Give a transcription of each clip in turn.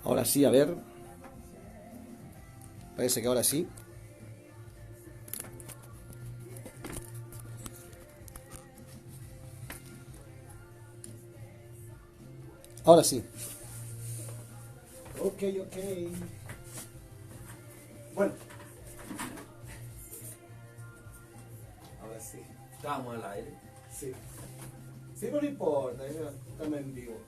Ahora sí, a ver. Parece que ahora sí. Ahora sí. Ok, ok. Bueno. Ahora sí. Estábamos al aire. Sí. Sí, pero no importa. Estamos en vivo.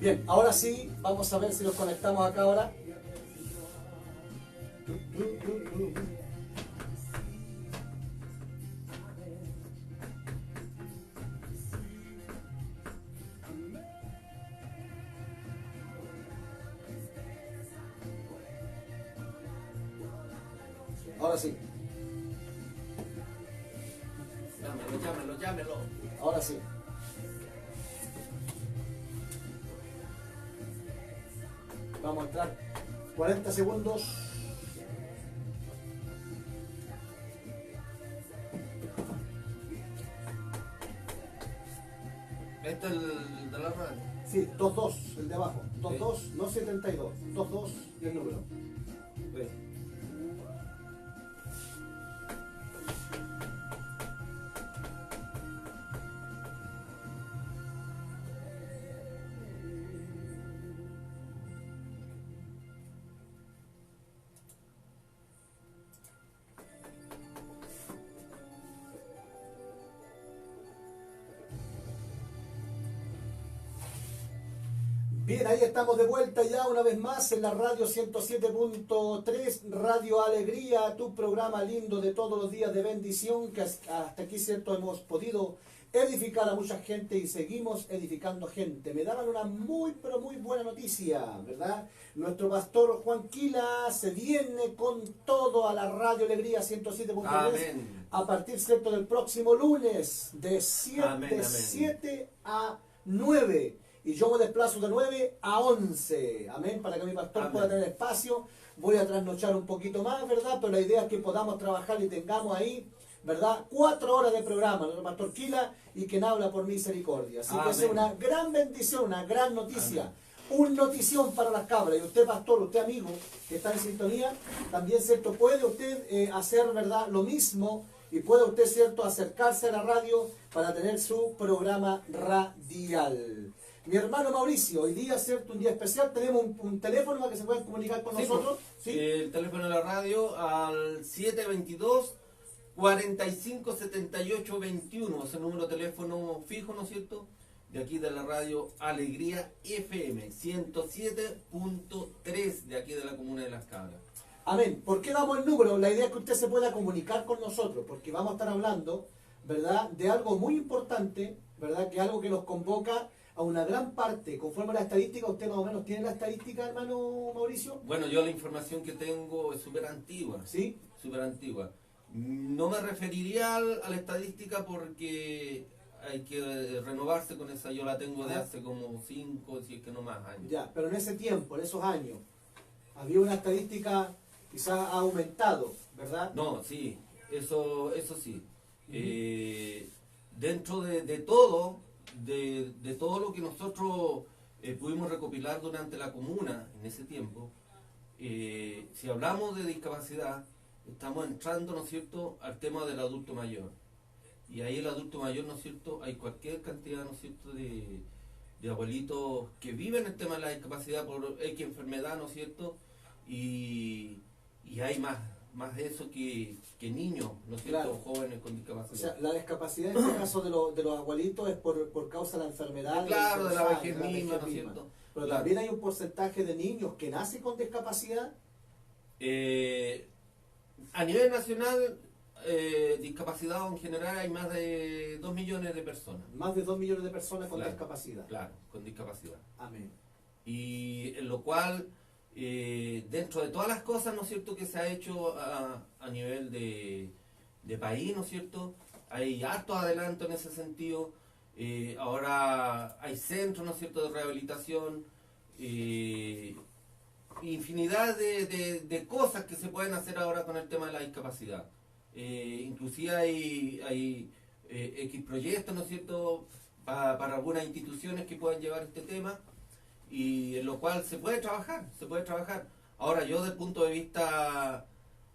Bien, ahora sí, vamos a ver si nos conectamos acá ahora. Ahora sí, Llámelo. ahora sí. Vamos a entrar 40 segundos. Este es el de la radio. Sí, 22, el de abajo. 22, no 72. 22 y el número. Ve. Bien, ahí estamos de vuelta ya una vez más en la radio 107.3, Radio Alegría, tu programa lindo de todos los días de bendición, que hasta aquí, cierto, hemos podido edificar a mucha gente y seguimos edificando gente. Me daban una muy, pero muy buena noticia, ¿verdad? Nuestro pastor Juan Quila se viene con todo a la Radio Alegría 107.3 Amén. a partir, cierto, del próximo lunes de 7, Amén. 7 a 9. Y yo me desplazo de 9 a 11. Amén. Para que mi pastor Amén. pueda tener espacio. Voy a trasnochar un poquito más, ¿verdad? Pero la idea es que podamos trabajar y tengamos ahí, ¿verdad? 4 horas de programa, nuestro pastor Quila y quien habla por misericordia. Así que esa es una gran bendición, una gran noticia. Amén. Un notición para las cabras. Y usted, pastor, usted, amigo, que está en sintonía, también, ¿cierto? Puede usted hacer, ¿verdad? Lo mismo. Y puede usted, ¿cierto?, acercarse a la radio para tener su programa radial. Mi hermano Mauricio, hoy día, ¿cierto?, un día especial, tenemos un teléfono para que se puedan comunicar con nosotros. ¿Sí? El teléfono de la radio al 722 45 78 21. Es el número de teléfono fijo, ¿no es cierto? De aquí de la radio Alegría FM 107.3 de aquí de la comuna de Las Cabras. Amén. ¿Por qué damos el número? La idea es que usted se pueda comunicar con nosotros, porque vamos a estar hablando, ¿verdad?, de algo muy importante, ¿verdad?, que algo que nos convoca a una gran parte, conforme a la estadística. Usted más o menos tiene la estadística, hermano Mauricio. Bueno, yo la información que tengo es súper antigua. ¿Sí? Súper antigua. No me referiría a la estadística porque hay que renovarse con esa. Yo la tengo de hace como 5, si es que no más años. Ya, pero en ese tiempo, en esos años, había una estadística, quizás ha aumentado, ¿verdad? No, sí, eso sí. Dentro de todo, de todo lo que nosotros pudimos recopilar durante la comuna en ese tiempo, si hablamos de discapacidad, estamos entrando, ¿no es cierto?, al tema del adulto mayor. Y ahí el adulto mayor, ¿no es cierto?, hay cualquier cantidad, ¿no es cierto?, de abuelitos que viven el tema de la discapacidad por X enfermedad, ¿no es cierto?, y hay más de eso que niños, ¿no es cierto?, Claro. jóvenes con O discapacidad. sea, la discapacidad en este caso de los abuelitos es por causa de la enfermedad. Claro, de la enfermedad, vejez de la misma, vejez ¿no es misma. cierto? Pero Claro. también hay un porcentaje de niños que nacen con discapacidad. A nivel nacional, discapacidad en general hay más de 2 millones de personas. Más de 2 millones de personas con Claro. discapacidad. Claro, con discapacidad. Amén. Y en lo cual dentro de todas las cosas, ¿no es cierto?, que se ha hecho a nivel de país, ¿no es cierto?, hay harto adelanto en ese sentido. Ahora hay centros, ¿no es cierto?, de rehabilitación, infinidad de cosas que se pueden hacer ahora con el tema de la discapacidad. Inclusive hay X proyectos, ¿no es cierto?, para algunas instituciones que puedan llevar este tema, y en lo cual se puede trabajar. Ahora yo desde el punto de vista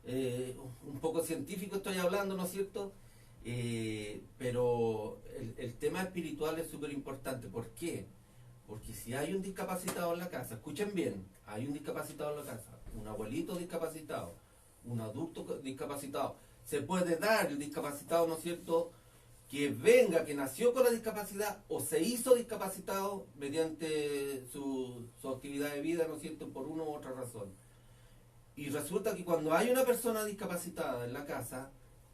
un poco científico estoy hablando, ¿no es cierto?, pero el tema espiritual es súper importante. ¿Por qué? Porque si hay un discapacitado en la casa, escuchen bien, hay un discapacitado en la casa, un abuelito discapacitado, un adulto discapacitado, se puede dar el discapacitado, ¿no es cierto?, que venga, que nació con la discapacidad o se hizo discapacitado mediante su actividad de vida, ¿no es cierto?, por una u otra razón. Y resulta que cuando hay una persona discapacitada en la casa,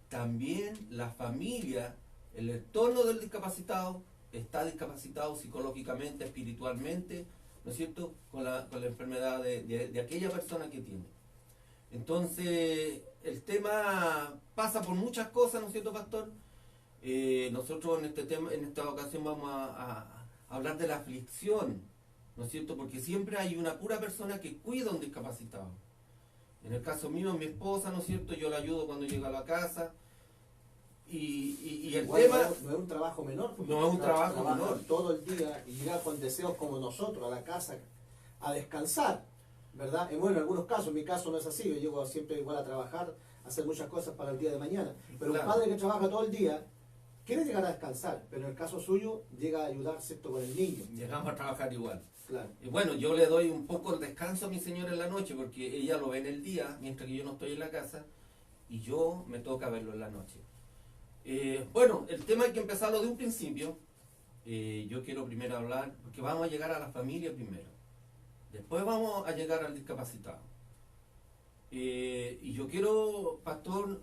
también la familia, el entorno del discapacitado, está discapacitado psicológicamente, espiritualmente, ¿no es cierto?, con la enfermedad de aquella persona que tiene. Entonces, el tema pasa por muchas cosas, ¿no es cierto, pastor? Nosotros en esta ocasión vamos a hablar de la aflicción, ¿no es cierto?, porque siempre hay una pura persona que cuida a un discapacitado. En el caso mío, mi esposa, ¿no es cierto?, yo la ayudo cuando llega a la casa. Y el igual tema no es un trabajo menor, porque no es un trabajo menor. todo el día y llegar con deseos como nosotros a la casa a descansar, ¿verdad? Bueno, en algunos casos, en mi caso no es así, yo llego siempre igual a trabajar, a hacer muchas cosas para el día de mañana, pero Claro. un padre que trabaja todo el día quiere llegar a descansar, pero en el caso suyo llega a ayudar, ¿cierto?, con el niño. Llegamos a trabajar igual. Claro. Y bueno, yo le doy un poco el descanso a mi señora en la noche, porque ella lo ve en el día, mientras que yo no estoy en la casa, y yo me toca verlo en la noche. Bueno, el tema hay que empezarlo de un principio. Yo quiero primero hablar, porque vamos a llegar a la familia primero. Después vamos a llegar al discapacitado. Y yo quiero, pastor,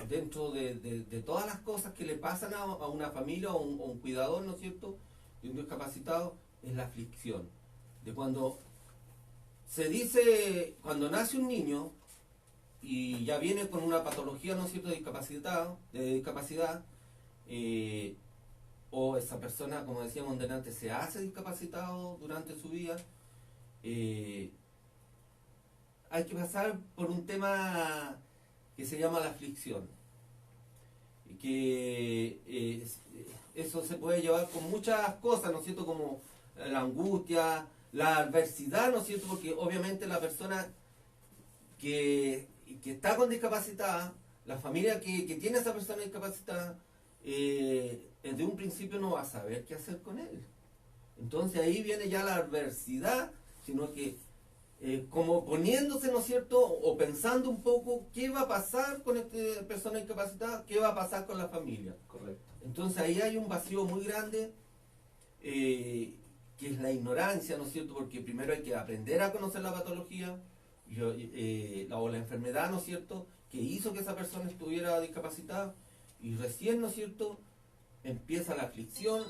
dentro de todas las cosas que le pasan a una familia o un cuidador, ¿no es cierto?, de un discapacitado, es la aflicción. De cuando se dice, cuando nace un niño y ya viene con una patología, ¿no es cierto?, de discapacidad, o esa persona, como decíamos delante, se hace discapacitado durante su vida, hay que pasar por un tema que se llama la aflicción, y que eso se puede llevar con muchas cosas, ¿no es cierto?, como la angustia, la adversidad, ¿no es cierto?, porque obviamente la persona que está con discapacidad, la familia que tiene a esa persona discapacitada, desde un principio no va a saber qué hacer con él. Entonces ahí viene ya la adversidad, sino que como poniéndose, ¿no es cierto?, o pensando un poco qué va a pasar con esta persona discapacitada, qué va a pasar con la familia. Correcto. Entonces ahí hay un vacío muy grande, que es la ignorancia, ¿no es cierto?, porque primero hay que aprender a conocer la patología o la enfermedad, ¿no es cierto?, que hizo que esa persona estuviera discapacitada, y recién, ¿no es cierto?, empieza la aflicción,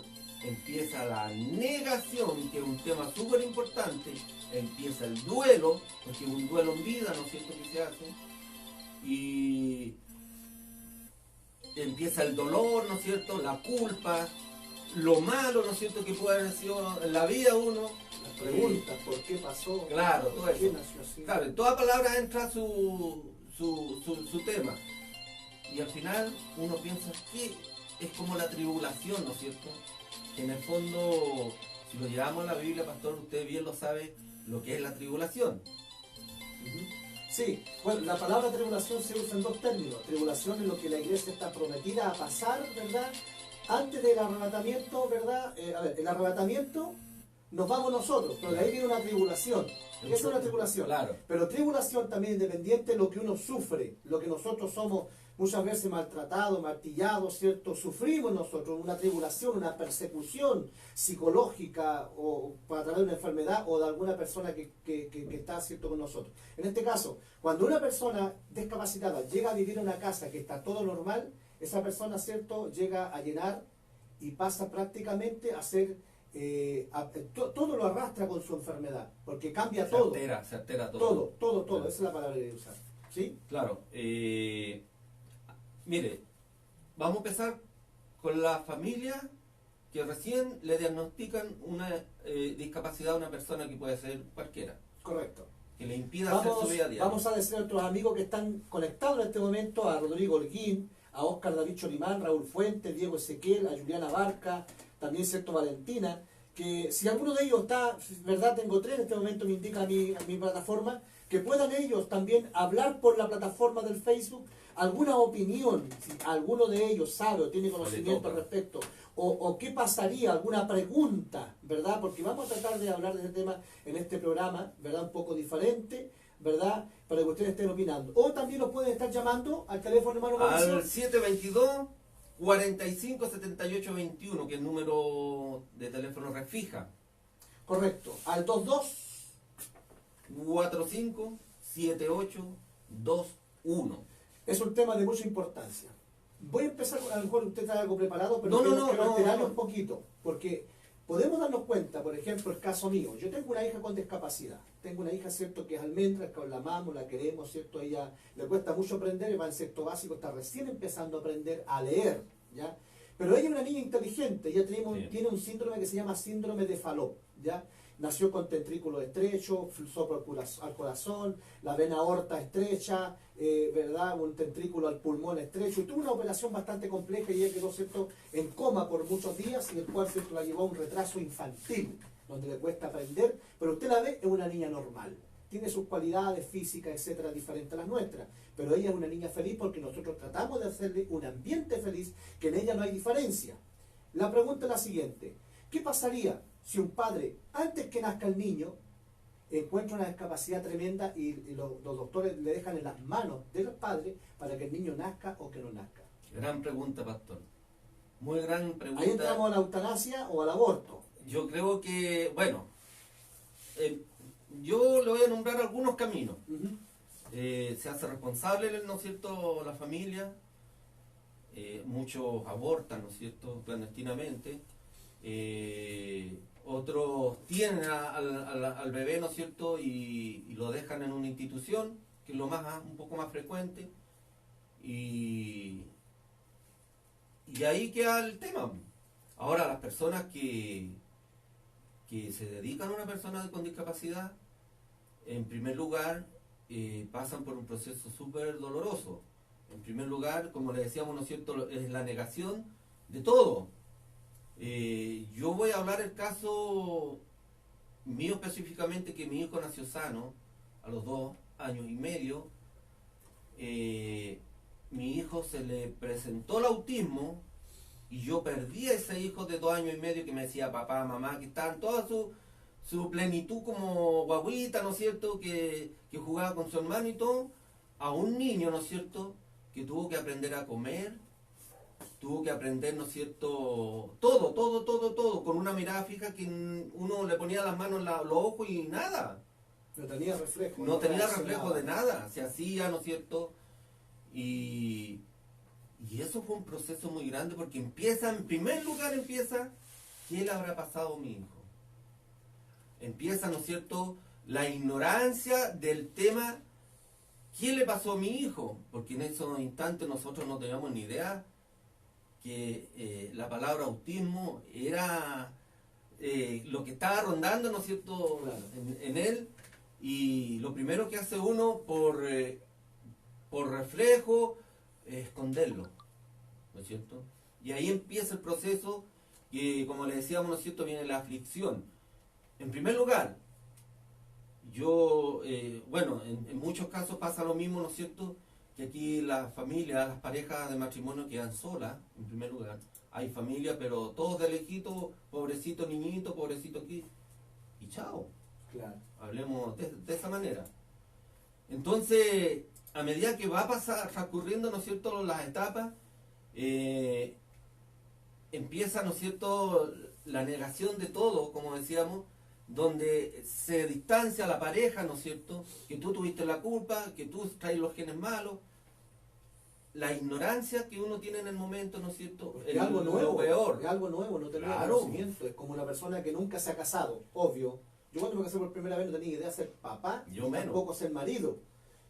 empieza la negación, que es un tema súper importante, empieza el duelo, porque es un duelo en vida, ¿no es cierto?, que se hace, y empieza el dolor, ¿no es cierto?, la culpa, lo malo, ¿no es cierto?, que puede haber sido en la vida uno. Las preguntas, ¿por qué pasó? Claro, todo ¿Por qué eso. nació así? Claro, en toda palabra entra su tema. Y al final uno piensa que es como la tribulación, ¿no es cierto? Que en el fondo, si lo llevamos a la Biblia, pastor, usted bien lo sabe, lo que es la tribulación. Ujú. Sí, bueno, la palabra tribulación se usa en dos términos. Tribulación es lo que la iglesia está prometida a pasar, ¿verdad?, antes del arrebatamiento, ¿verdad? A ver, el arrebatamiento nos vamos nosotros, pero de ahí viene una tribulación. ¿Qué es una tribulación? Claro. Pero tribulación también independiente de lo que uno sufre, lo que nosotros somos muchas veces maltratados, martillados, ¿cierto? Sufrimos nosotros una tribulación, una persecución psicológica o para través de una enfermedad o de alguna persona que está, ¿cierto?, con nosotros. En este caso, cuando una persona discapacitada llega a vivir en una casa que está todo normal, esa persona, ¿cierto?, llega a llenar y pasa prácticamente a ser todo lo arrastra con su enfermedad, porque cambia Se todo. se altera todo. Todo, Claro. esa es la palabra que voy a usar. ¿Sí? Claro. Mire, vamos a empezar con la familia que recién le diagnostican una discapacidad a una persona que puede ser cualquiera, Correcto. que le impida hacer su vida diaria. Vamos a decir a nuestros amigos que están conectados en este momento, a Rodrigo Holguín, a Óscar David Cholimán, Raúl Fuentes, Diego Ezequiel, a Juliana Barca, también cierto Valentina, que si alguno de ellos está, verdad, tengo tres en este momento, me indica a mi plataforma, que puedan ellos también hablar por la plataforma del Facebook alguna opinión, si alguno de ellos sabe o tiene conocimiento al respecto, o qué pasaría, alguna pregunta, ¿verdad? Porque vamos a tratar de hablar de este tema en este programa, ¿verdad? Un poco diferente, ¿verdad? Para que ustedes estén opinando. O también nos pueden estar llamando al teléfono, hermano Mauricio. Al 722 45 78 21, que es el número de teléfono refija. Correcto. Al 22 45 78 21. Es un tema de mucha importancia. Voy a empezar, a lo mejor usted trae algo preparado, pero quiero No. alterarlo un poquito, porque podemos darnos cuenta, por ejemplo, el caso mío. Yo tengo una hija con discapacidad. Tengo una hija, ¿cierto?, que es almendra, que la amamos, la queremos, ¿cierto? A ella le cuesta mucho aprender, va en sexto básico, está recién empezando a aprender a leer, ¿ya? Pero ella es una niña inteligente, ella tiene un síndrome que se llama síndrome de Fallot, ¿ya? Nació con tentrículo estrecho, soplo al corazón, la vena aorta estrecha, ¿verdad? Un tentrículo al pulmón estrecho. Y tuvo una operación bastante compleja y ella quedó, ¿cierto?, en coma por muchos días, y el cual, ¿cierto?, la llevó a un retraso infantil, donde le cuesta aprender, pero usted la ve, es una niña normal. Tiene sus cualidades físicas, etcétera, diferentes a las nuestras. Pero ella es una niña feliz porque nosotros tratamos de hacerle un ambiente feliz, que en ella no hay diferencia. La pregunta es la siguiente: ¿qué pasaría si un padre, antes que nazca el niño, encuentra una discapacidad tremenda y los doctores le dejan en las manos de los padres para que el niño nazca o que no nazca? Gran pregunta, pastor. Muy gran pregunta. Ahí entramos a la eutanasia o al aborto. Yo creo que, bueno, yo le voy a nombrar algunos caminos. Se hace responsable, ¿no es cierto?, la familia. Muchos abortan, ¿no es cierto?, clandestinamente. Otros tienen al bebé, ¿no es cierto?, y lo dejan en una institución, que es un poco más frecuente. Y ahí queda el tema. Ahora, las personas que se dedican a una persona con discapacidad, en primer lugar, pasan por un proceso súper doloroso. En primer lugar, como le decíamos, ¿no es cierto?, es la negación de todo. Yo voy a hablar el caso mío específicamente, que mi hijo nació sano a los 2 años y medio. Mi hijo se le presentó el autismo y yo perdí a ese hijo de 2 años y medio que me decía papá, mamá, que estaba en toda su plenitud como guaguita, ¿no es cierto?, que jugaba con su hermano y todo, a un niño, ¿no es cierto?, que tuvo que aprender a comer, tuvo que aprender, ¿no es cierto?, todo, con una mirada fija que uno le ponía las manos en los ojos y nada. No tenía reflejo. No tenía reflejo de nada, se hacía, ¿no es cierto? Y eso fue un proceso muy grande, porque en primer lugar empieza, ¿qué le habrá pasado a mi hijo? Empieza, ¿no es cierto?, la ignorancia del tema, ¿qué le pasó a mi hijo? Porque en esos instantes nosotros no teníamos ni idea que la palabra autismo era lo que estaba rondando, ¿no es cierto?, Claro, en él. Y lo primero que hace uno por reflejo es esconderlo, ¿no es cierto? Y ahí empieza el proceso que, como le decíamos, ¿no es cierto?, viene la aflicción. En primer lugar, yo, en muchos casos pasa lo mismo, ¿no es cierto?, que aquí las familias, las parejas de matrimonio quedan solas, en primer lugar. Hay familia, pero todos de lejito, pobrecito niñito, pobrecito aquí, y chao. claro. Hablemos de esa manera. Entonces, a medida que va transcurriendo, ¿no es cierto?, las etapas, empieza, ¿no es cierto?, la negación de todo, como decíamos, donde se distancia la pareja, ¿no es cierto?, que tú tuviste la culpa, que tú traes los genes malos. la ignorancia que uno tiene en el momento, ¿no es cierto? Porque es algo nuevo, lo peor. es algo nuevo, no tener Claro. conocimiento. Es como una persona que nunca se ha casado, obvio. Yo cuando me casé por primera vez no tenía idea de ser papá, Yo ni menos. tampoco ser marido.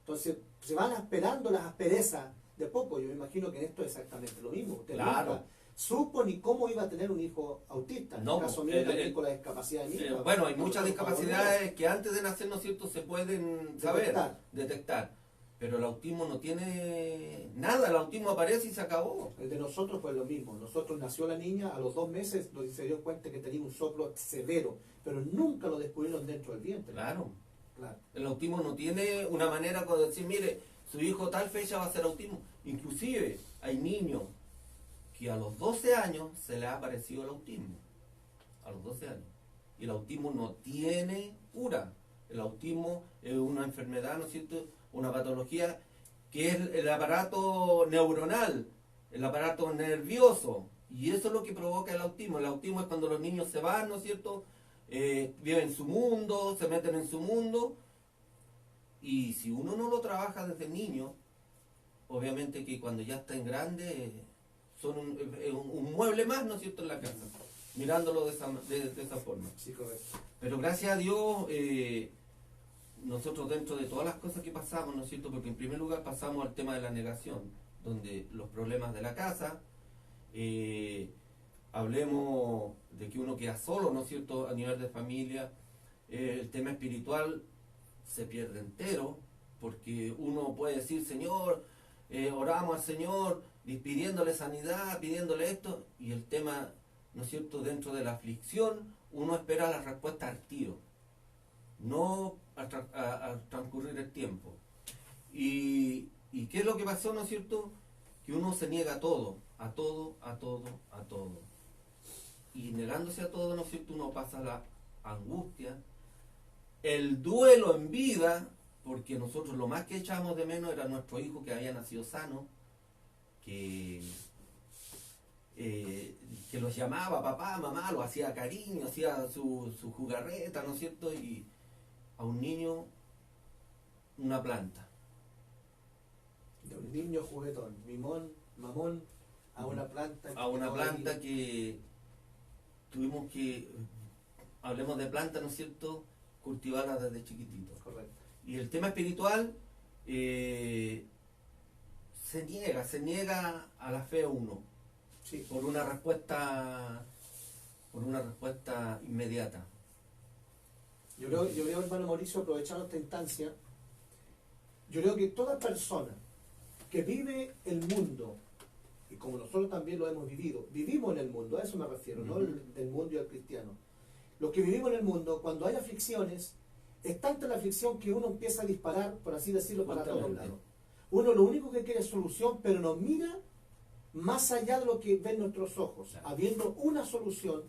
Entonces se van esperando las asperezas de poco. Yo me imagino que en esto es exactamente lo mismo. Usted Claro. nunca supo ni cómo iba a tener un hijo autista. En No, el caso mío también con la discapacidad de mi hija. bueno, hay muchas Nosotros discapacidades que antes de nacer, ¿no es cierto?, se pueden saber, detectar. Pero el autismo no tiene nada, el autismo aparece y se acabó. el de nosotros fue lo mismo. Nosotros nació la niña, a los 2 meses se dio cuenta que tenía un soplo severo, pero nunca lo descubrieron dentro del vientre. Claro. Claro. El autismo no tiene una manera de decir, mire, su hijo tal fecha va a ser autismo. Inclusive hay niños que a los 12 años se les ha aparecido el autismo. A los 12 años. Y el autismo no tiene cura. El autismo es una enfermedad, ¿no es cierto?, una patología que es el aparato neuronal, el aparato nervioso. Y eso es lo que provoca el autismo. El autismo es cuando los niños se van, ¿no es cierto?, viven su mundo, se meten en su mundo. Y si uno no lo trabaja desde niño, obviamente que cuando ya está en grande, son un mueble más, ¿no es cierto?, en la casa, mirándolo de esa forma. Sí, correcto. Pero gracias a Dios, nosotros dentro de todas las cosas que pasamos, ¿no es cierto?, porque en primer lugar pasamos al tema de la negación, donde los problemas de la casa, hablemos de que uno queda solo, ¿no es cierto?, a nivel de familia, el tema espiritual se pierde entero, porque uno puede decir, Señor, oramos al Señor, pidiéndole sanidad, pidiéndole esto, y el tema, ¿no es cierto?, dentro de la aflicción, uno espera la respuesta al tiro, no al transcurrir el tiempo. ¿Y qué es lo que pasó, no es cierto?, que uno se niega a todo, a todo, a todo, a todo. Y negándose a todo, ¿no es cierto?, uno pasa la angustia, el duelo en vida, porque nosotros lo más que echábamos de menos era nuestro hijo que había nacido sano, que los llamaba papá, mamá, lo hacía cariño, hacía su jugarreta, ¿no es cierto? Y a un niño, una planta. De un niño juguetón, mamón, a una planta. A una planta que tuvimos que, hablemos de planta, ¿no es cierto?, cultivarla desde chiquitito. Correcto. Y el tema espiritual se niega a la fe uno, Sí. por una respuesta inmediata. Yo creo, hermano Mauricio, aprovechando esta instancia, yo creo que toda persona que vive el mundo, y como nosotros también lo hemos vivido, vivimos en el mundo, a eso me refiero, no del mundo y al cristiano. Los que vivimos en el mundo, cuando hay aflicciones, es tanta la aflicción que uno empieza a disparar, por así decirlo, para todos lados. Uno lo único que quiere es solución, pero no mira más allá de lo que ven nuestros ojos, Claro. habiendo una solución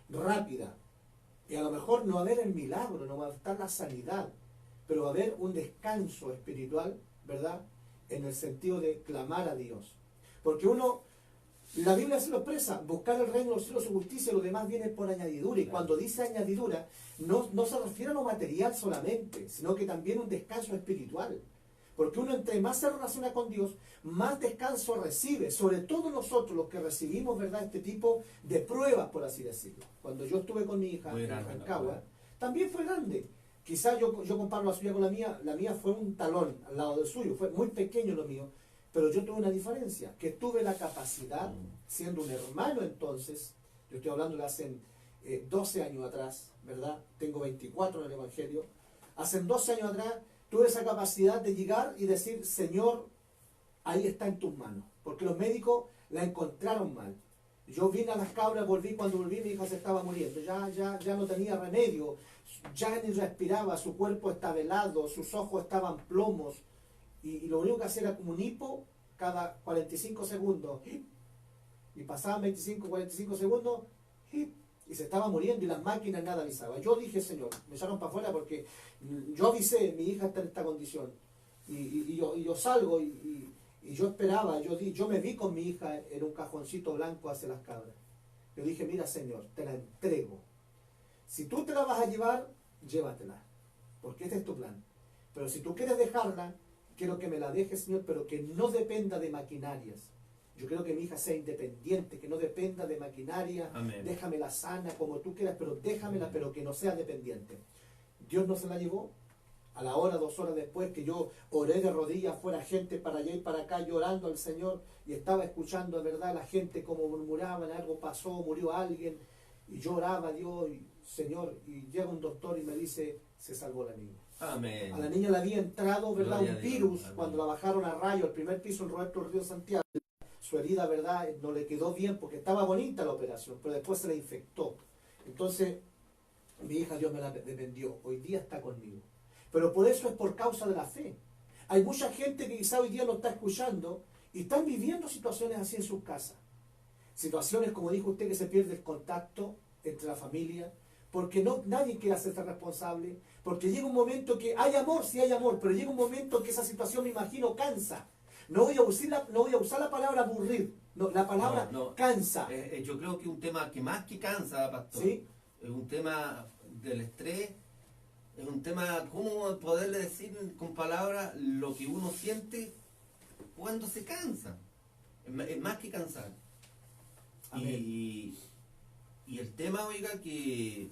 rápida. Y a lo mejor no va a haber el milagro, no va a estar la sanidad, pero va a haber un descanso espiritual, ¿verdad?, en el sentido de clamar a Dios. Porque uno, la Biblia se lo expresa, buscar el reino de los cielos y su justicia, lo demás viene por añadidura. Y Claro. cuando dice añadidura, no se refiere a lo material solamente, sino que también un descanso espiritual. Porque uno entre más se relaciona con Dios, más descanso recibe. Sobre todo nosotros los que recibimos, ¿verdad?, este tipo de pruebas, por así decirlo. Cuando yo estuve con mi hija en Rancagua, también fue grande. Quizás yo comparo la suya con la mía fue un talón al lado del suyo, fue muy pequeño lo mío, pero yo tuve una diferencia, que tuve la capacidad, siendo un hermano entonces, yo estoy hablando de hace 12 años atrás, ¿verdad? Tengo 24 en el Evangelio, hace 12 años atrás tuve esa capacidad de llegar y decir, Señor, ahí está en tus manos, porque los médicos la encontraron mal. Yo vine a las cabras, cuando volví mi hija se estaba muriendo, ya no tenía remedio, ya ni respiraba, su cuerpo estaba helado, sus ojos estaban plomos, y lo único que hacía era como un hipo cada 45 segundos, y pasaban 25, 45 segundos, y se estaba muriendo, y las máquinas nada avisaban. Yo dije, Señor, me echaron para afuera porque yo avisé, mi hija está en esta condición, y yo salgo, y yo esperaba, yo me vi con mi hija en un cajoncito blanco hacia las cabras. Yo dije, mira, Señor, te la entrego. Si tú te la vas a llevar, llévatela, porque este es tu plan. Pero si tú quieres dejarla, quiero que me la dejes, Señor, pero que no dependa de maquinarias. Yo quiero que mi hija sea independiente, que no dependa de maquinaria. Amén. Déjamela sana como tú quieras, pero déjamela, pero que no sea dependiente. Dios no se la llevó. A la hora, 2 horas después, que yo oré de rodillas, fuera gente para allá y para acá llorando al Señor, y estaba escuchando de verdad la gente como murmuraban, algo pasó, murió alguien, y yo oraba a Dios, y Señor, y llega un doctor y me dice, se salvó la niña. Amén. A la niña le había entrado, ¿verdad?, Gloria un a Dios. virus. Amén. Cuando la bajaron a rayo, el primer piso en Roberto Río Santiago. Su herida, ¿verdad?, no le quedó bien porque estaba bonita la operación, pero después se la infectó. Entonces, mi hija, Dios me la defendió. Hoy día está conmigo. Pero por eso es por causa de la fe. Hay mucha gente que quizá hoy día lo está escuchando y están viviendo situaciones así en sus casas. Situaciones, como dijo usted, que se pierde el contacto entre la familia, porque nadie quiere hacerse responsable, porque llega un momento que hay amor, sí hay amor, pero llega un momento que esa situación, me imagino, cansa. No voy a usar la palabra aburrir, no, la palabra cansa. Yo creo que un tema que más que cansa, pastor, ¿Sí? es un tema del estrés, es un tema, ¿cómo poderle decir con palabras lo que uno siente cuando se cansa? Es más que cansar. Y el tema, oiga, que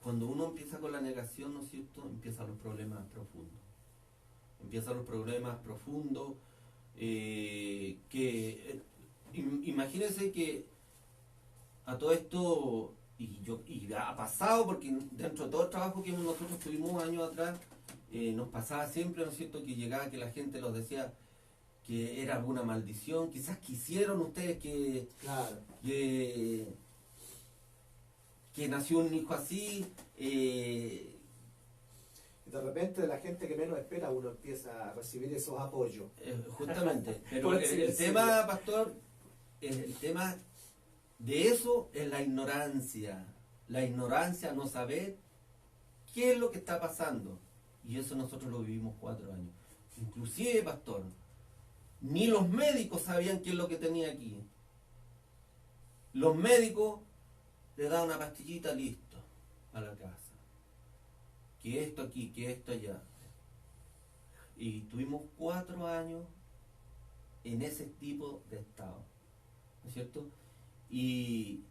cuando uno empieza con la negación, ¿no es cierto?, empiezan los problemas profundos. Imagínense que a todo esto, y ha pasado, porque dentro de todo el trabajo que nosotros tuvimos años atrás, nos pasaba siempre, ¿no es cierto?, que llegaba que la gente los decía que era alguna maldición, quizás quisieron ustedes que, Claro. que nació un hijo así, De repente, de la gente que menos espera, uno empieza a recibir esos apoyos. justamente. Pero Por así el decirlo. tema, pastor, el tema de eso es la ignorancia. La ignorancia, no saber qué es lo que está pasando. Y eso nosotros lo vivimos 4 años. Inclusive, pastor, ni los médicos sabían qué es lo que tenía aquí. Los médicos le daban una pastillita, listo, a la casa. Que esto aquí, que esto allá. Y tuvimos 4 años en ese tipo de estado, ¿no es cierto? Y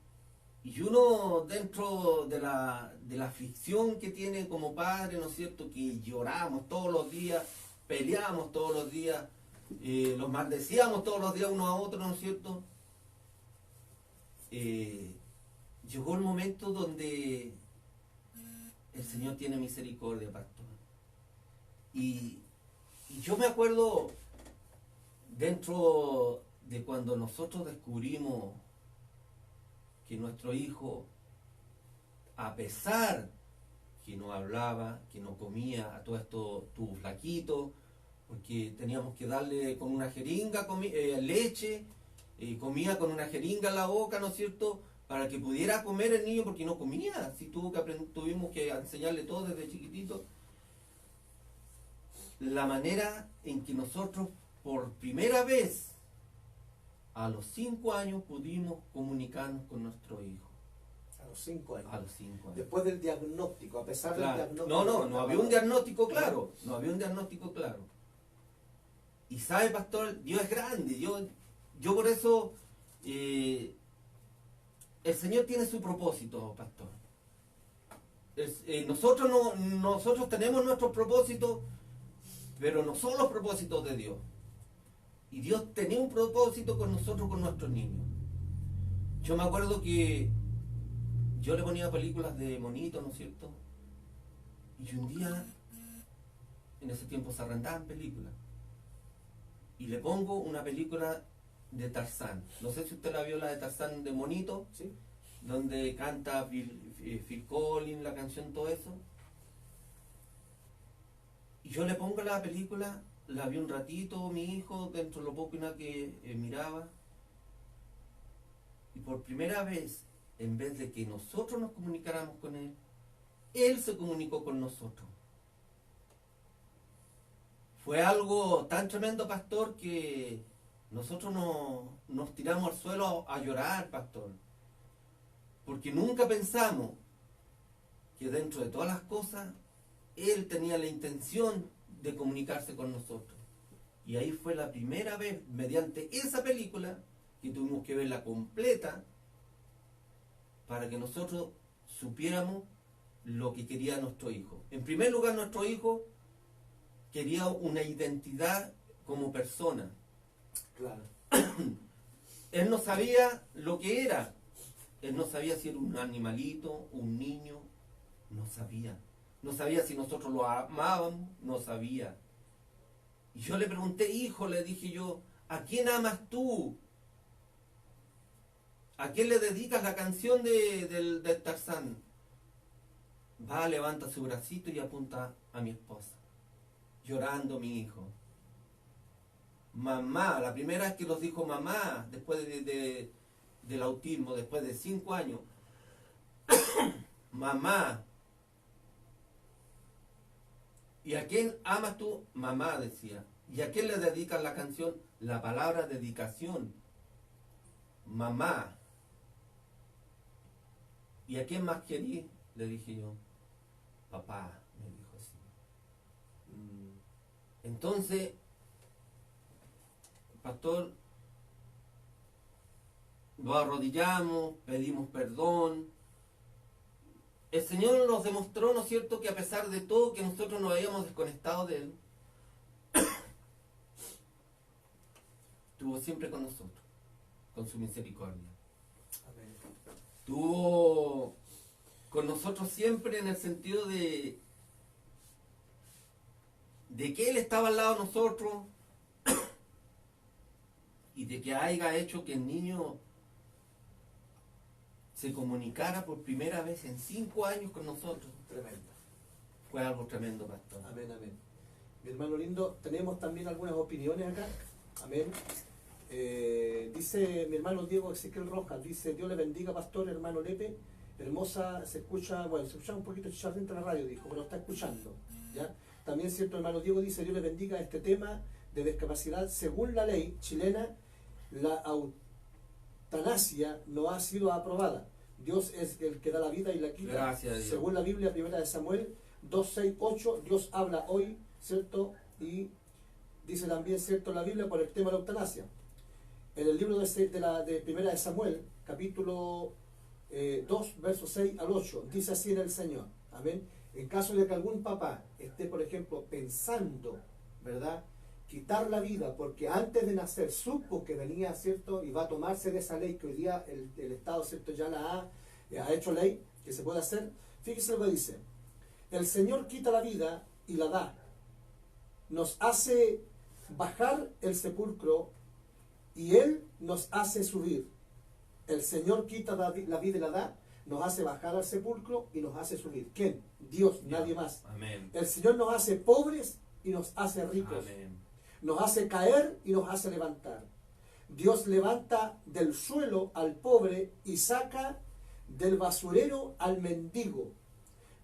uno, dentro de la aflicción que tiene como padre, ¿no es cierto?, que lloramos todos los días, peleamos todos los días, los maldecíamos todos los días uno a otro, ¿no es cierto? Llegó el momento donde el Señor tiene misericordia, pastor. Y yo me acuerdo, dentro de cuando nosotros descubrimos que nuestro hijo, a pesar que no hablaba, que no comía, a todo esto tuvo flaquito, porque teníamos que darle con una jeringa leche, comía con una jeringa en la boca, ¿no es cierto?, para que pudiera comer el niño, porque no comía, así tuvimos que enseñarle todo desde chiquitito. La manera en que nosotros, por primera vez, a los 5 años, pudimos comunicarnos con nuestro hijo. A los 5 años. A los 5 años. Después del diagnóstico, a pesar Claro. del diagnóstico. No había un diagnóstico claro. No había un diagnóstico claro. Y sabe, pastor, Dios es grande. Yo por eso, el Señor tiene su propósito, pastor. Nosotros tenemos nuestros propósitos, pero no son los propósitos de Dios. Y Dios tenía un propósito con nosotros, con nuestros niños. Yo me acuerdo que yo le ponía películas de monitos, ¿no es cierto? Y un día, en ese tiempo se arrendaban películas, y le pongo una película de Tarzán. No sé si usted la vio, la de Tarzán de monito, ¿Sí? donde canta Phil Collins, la canción, todo eso. Y yo le pongo la película, la vi un ratito, mi hijo, dentro de lo poco que miraba. Y por primera vez, en vez de que nosotros nos comunicáramos con él se comunicó con nosotros. Fue algo tan tremendo, pastor, que nosotros nos tiramos al suelo a llorar, pastor. Porque nunca pensamos que dentro de todas las cosas, él tenía la intención de comunicarse con nosotros. Y ahí fue la primera vez, mediante esa película, que tuvimos que verla completa para que nosotros supiéramos lo que quería nuestro hijo. En primer lugar, nuestro hijo quería una identidad como persona. Claro. Él no sabía lo que era. Él no sabía si era un animalito, un niño. No sabía. No sabía si nosotros lo amábamos. No sabía. Y yo le pregunté, hijo, le dije yo, ¿a quién amas tú? ¿A quién le dedicas la canción de Tarzán? Va, levanta su bracito y apunta a mi esposa. Llorando mi hijo. Mamá, la primera vez que nos dijo mamá, después del autismo, después de 5 años. Mamá. ¿Y a quién amas tú? Mamá, decía. ¿Y a quién le dedicas la canción? La palabra dedicación. Mamá. ¿Y a quién más querí? Le dije yo. Papá, me dijo así. Entonces, pastor, nos arrodillamos, pedimos perdón. El Señor nos demostró, ¿no es cierto?, que a pesar de todo, que nosotros nos habíamos desconectado de Él, estuvo siempre con nosotros, con su misericordia. Amén. Estuvo con nosotros siempre en el sentido de que Él estaba al lado de nosotros y de que haya hecho que el niño se comunicara por primera vez en 5 años con nosotros. Tremendo. Fue algo tremendo, pastor. Amén, amén. Mi hermano lindo, tenemos también algunas opiniones acá. Amén. Dice mi hermano Diego Ezequiel Rojas, dice, Dios le bendiga, pastor, hermano Lepe. Hermosa, se escucha, bueno, se escucha un poquito chicharrín en la radio, dijo, pero está escuchando. ¿Ya? También cierto, hermano Diego dice, Dios le bendiga este tema de discapacidad. Según la ley chilena, la eutanasia no ha sido aprobada. Dios es el que da la vida y la quita. Gracias a Dios. Según la Biblia, 1 de Samuel 2:6-8, Dios habla hoy, ¿cierto? Y dice también, ¿cierto?, la Biblia por el tema de la eutanasia. En el libro de 1 de Samuel, capítulo 2, versos 6 al 8, dice así en el Señor. Amén. En caso de que algún papá esté, por ejemplo, pensando, ¿verdad?, quitar la vida porque antes de nacer supo que venía, ¿cierto?, y va a tomarse de esa ley que hoy día el Estado, ¿cierto?, ya la ha hecho ley, que se puede hacer. Fíjese lo que dice. El Señor quita la vida y la da. Nos hace bajar el sepulcro y Él nos hace subir. El Señor quita la vida y la da, nos hace bajar al sepulcro y nos hace subir. ¿Quién? Dios, nadie más. Amén. El Señor nos hace pobres y nos hace ricos. Amén. Nos hace caer y nos hace levantar. Dios levanta del suelo al pobre y saca del basurero al mendigo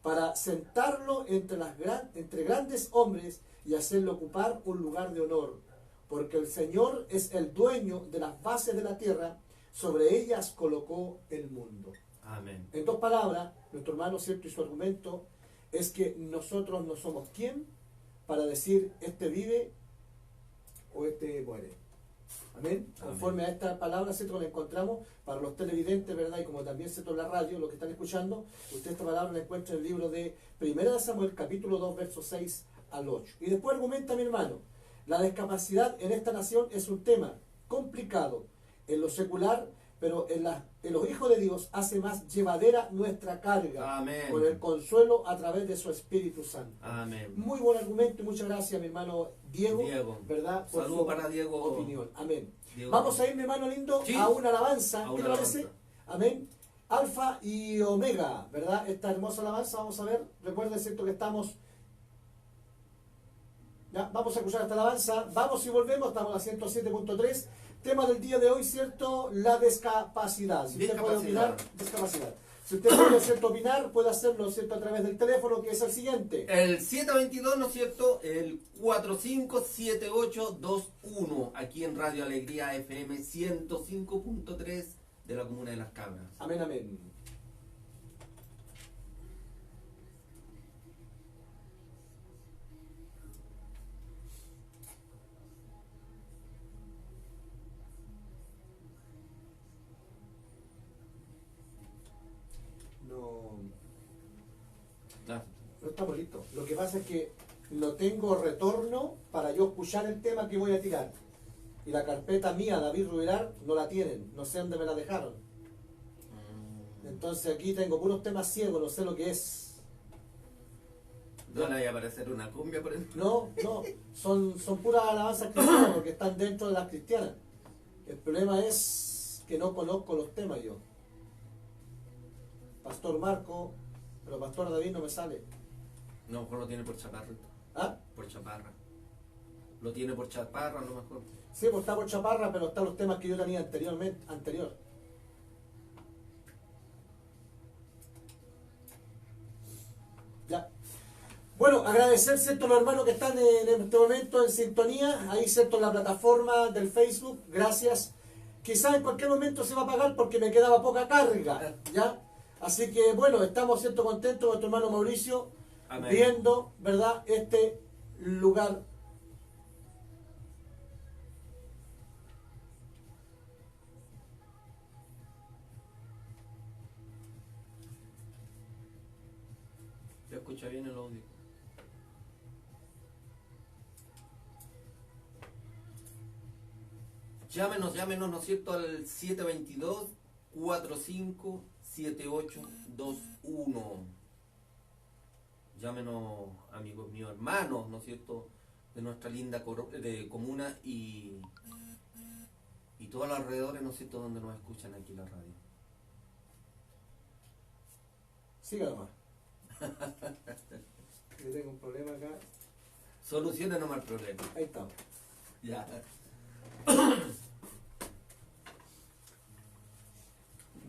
para sentarlo entre grandes hombres y hacerlo ocupar un lugar de honor. Porque el Señor es el dueño de las bases de la tierra, sobre ellas colocó el mundo. Amén. En 2 palabras, nuestro hermano, ¿cierto?, y su argumento es que nosotros no somos quién para decir este vive o este muere. Amén. Conforme a esta palabra, ¿cierto?, la encontramos para los televidentes, ¿verdad? Y como también, ¿cierto?, en la radio, los que están escuchando, usted esta palabra la encuentra en el libro de 1 de Samuel, capítulo 2, versos 6 al 8. Y después argumenta mi hermano, la discapacidad en esta nación es un tema complicado en lo secular, pero en los hijos de Dios hace más llevadera nuestra carga. Amén. Con el consuelo a través de su Espíritu Santo. Amén. Muy buen argumento y muchas gracias, mi hermano Diego, ¿verdad? Por Saludo su para Diego. opinión. Amén. Diego. Vamos a ir, mi hermano lindo, Sí. a una alabanza. A ¿Qué una te parece? alabanza. Amén. Alfa y Omega, ¿verdad? Esta hermosa alabanza, vamos a ver. Recuerden, ¿cierto?, que estamos... Ya, vamos a escuchar esta alabanza. Vamos y volvemos. Estamos a 107.3. Tema del día de hoy, ¿cierto? La discapacidad. Si usted puede opinar, discapacidad. Si usted puede, ¿cierto?, opinar, puede hacerlo, ¿cierto?, a través del teléfono, que es el siguiente. El 722, ¿no es cierto? El 457821, aquí en Radio Alegría FM 105.3 de la Comuna de Las Cabras. Amén, amén. estamos listos. Lo que pasa es que no tengo retorno para yo escuchar el tema que voy a tirar. Y la carpeta mía, David Rubilar, no la tienen. No sé dónde me la dejaron. Entonces aquí tengo puros temas ciegos, no sé lo que es. ¿No le vaya a aparecer una cumbia por ejemplo? No, son puras alabanzas cristianas porque están dentro de las cristianas. El problema es que no conozco los temas yo. Pastor Marco, pero Pastor David no me sale. No, a lo mejor lo tiene por chaparra. ¿Ah? Por chaparra. Lo tiene por chaparra a lo mejor. Sí, pues está por chaparra, pero están los temas que yo tenía anterior. Ya. Bueno, agradecer, ¿cierto?, a los hermanos que están en este momento en sintonía, ahí, ¿cierto?, en la plataforma del Facebook, gracias. Quizás en cualquier momento se va a apagar porque me quedaba poca carga, ¿ya? Así que, bueno, estamos, ¿cierto?, contentos con nuestro hermano Mauricio, Amén. viendo, ¿verdad?, este lugar. Se escucha bien el audio. Llámenos, ¿no es cierto?, al 722-457821. Llámenos, amigos míos, hermanos, ¿no es cierto?, de nuestra linda comuna y todos los alrededores, ¿no es cierto?, donde nos escuchan aquí en la radio. Siga nomás. Yo tengo un problema acá. Solucione nomás el problema. Ahí estamos. Ya.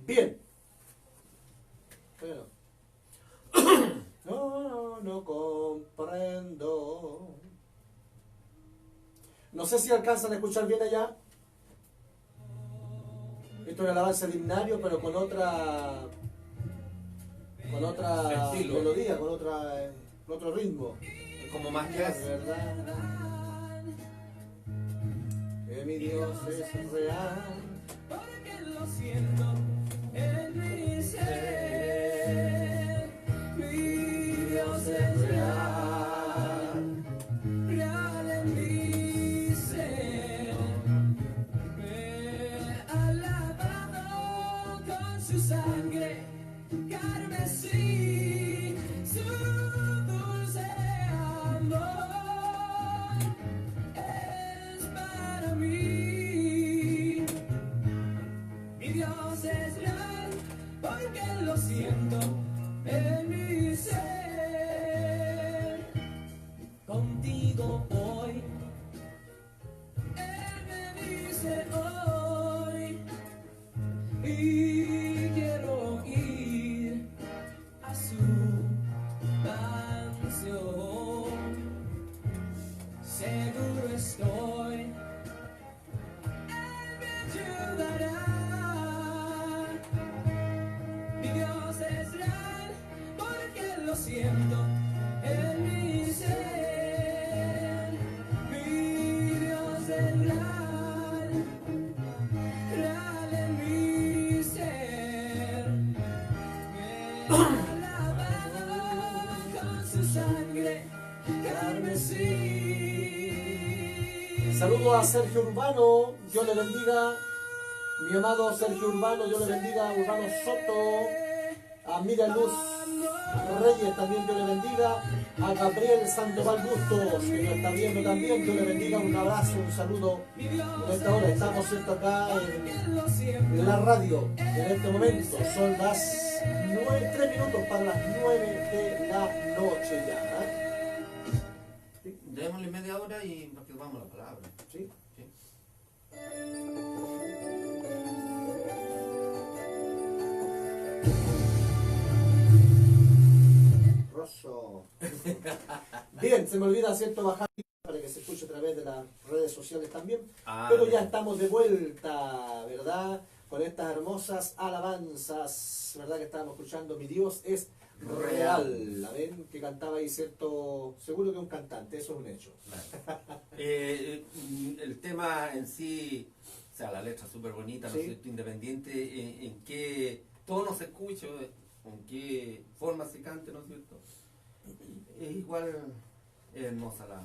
Bien. Bueno. No comprendo. No sé si alcanzan a escuchar bien allá. Esto es una alabanza de himnario, pero con otra Estilo. melodía, con otro ritmo. Es como más jazz. ¿Verdad? Que mi Dios es real. Porque lo siento en mi ser. Mi Dios es real, real en mi ser. Me ha lavado con su sangre carmesí, su dulce amor es para mí. Mi Dios es real, porque lo siento en mi ser. Contigo voy, Él me dice hoy, y quiero ir a su mansión. Seguro estoy, Él me ayudará. Mi Dios es real, porque lo siento en mi ser. Mi Dios es real, real en mi ser. Me ha lavado con su sangre carmesí. Saludo a Sergio Urbano, Dios le bendiga. Mi amado Sergio Urbano, Dios le bendiga. Urbano Soto, a Mira Luz Reyes, también Dios le bendiga. A Gabriel Sandoval Bustos, que nos está viendo también, Dios le bendiga. Un abrazo, un saludo. En esta hora estamos, ¿cierto?, acá en la radio. En este momento son las 3 minutos para las 9 de la noche ya. Démosle media hora y nos quedamos la palabra. ¿Sí? ¿Sí? Rosso. Bien, se me olvida, ¿cierto?, bajar para que se escuche a través de las redes sociales también. Pero ya estamos de vuelta, ¿verdad? Con estas hermosas alabanzas, ¿verdad?, que estábamos escuchando. Mi Dios es real. Amén. Que cantaba ahí, ¿cierto? Seguro que un cantante, eso es un hecho. El tema en sí, o sea, la letra súper bonita, ¿no es Sí. cierto? Independiente en qué tono se escucha, con qué forma se cante, ¿no es cierto? es igual hermosa la...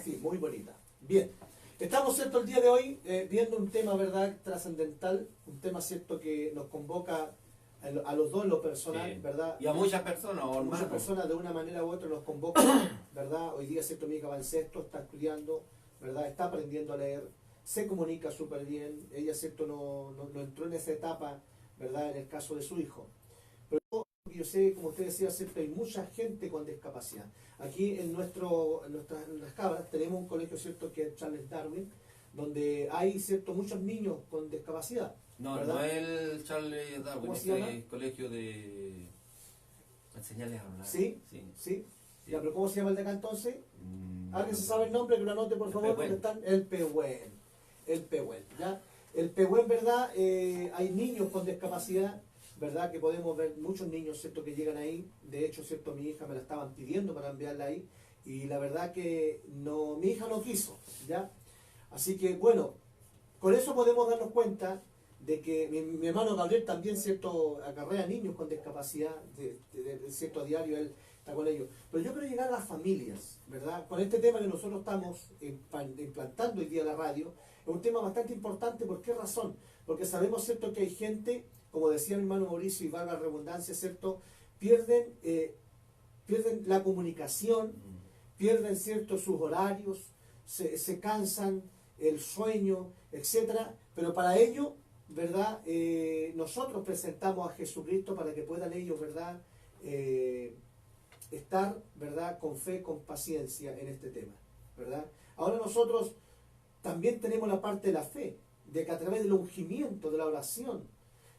Sí, muy bonita. Bien, estamos, ¿cierto?, el día de hoy viendo un tema, ¿verdad?, trascendental, un tema, ¿cierto?, que nos convoca a los dos en lo personal, Sí. ¿verdad? Y a muchas personas, o Muchas hermanos. personas de una manera u otra nos convocan, ¿verdad? Hoy día, ¿cierto?, mi hija va en sexto, está estudiando, ¿verdad? Está aprendiendo a leer, se comunica súper bien, ella, ¿cierto?, no entró en esa etapa, ¿verdad?, en el caso de su hijo. Pero yo sé, como usted decía, ¿cierto?, hay mucha gente con discapacidad. Aquí en las Cabras tenemos un colegio, ¿cierto?, que es Charles Darwin, donde hay, ¿cierto?, muchos niños con discapacidad. No, ¿verdad? no es el Charles Darwin, ¿Cómo se ese llama? es colegio de enseñarles a hablar. ¿Sí? Sí. ¿Sí? Sí. Ya, pero ¿cómo se llama el de acá entonces? ¿Alguien se no. sabe el nombre? Que lo anote, por El favor, Pehuen. porque están el Pehuen. El Pehuen, ¿ya? El Pehuen, ¿verdad? Hay niños con discapacidad, ¿verdad? Que podemos ver muchos niños, ¿cierto?, que llegan ahí. De hecho, ¿cierto?, mi hija me la estaban pidiendo para enviarla ahí. Y la verdad que no, mi hija no quiso, ¿ya? Así que, bueno, con eso podemos darnos cuenta de que mi hermano Gabriel también, ¿cierto?, acarrea niños con discapacidad, cierto, a diario él está con ellos. Pero yo quiero llegar a las familias, ¿verdad? Con este tema que nosotros estamos implantando hoy día en la radio, es un tema bastante importante. ¿Por qué razón? Porque sabemos, ¿cierto?, que hay gente, como decía mi hermano Mauricio, y valga la redundancia, ¿cierto?, pierden la comunicación, pierden, ¿cierto?, sus horarios, se cansan, el sueño, etcétera. Pero para ello, ¿verdad?, nosotros presentamos a Jesucristo para que puedan ellos, ¿verdad?, estar, ¿verdad?, con fe, con paciencia en este tema, ¿verdad? Ahora nosotros también tenemos la parte de la fe, de que a través del ungimiento, de la oración,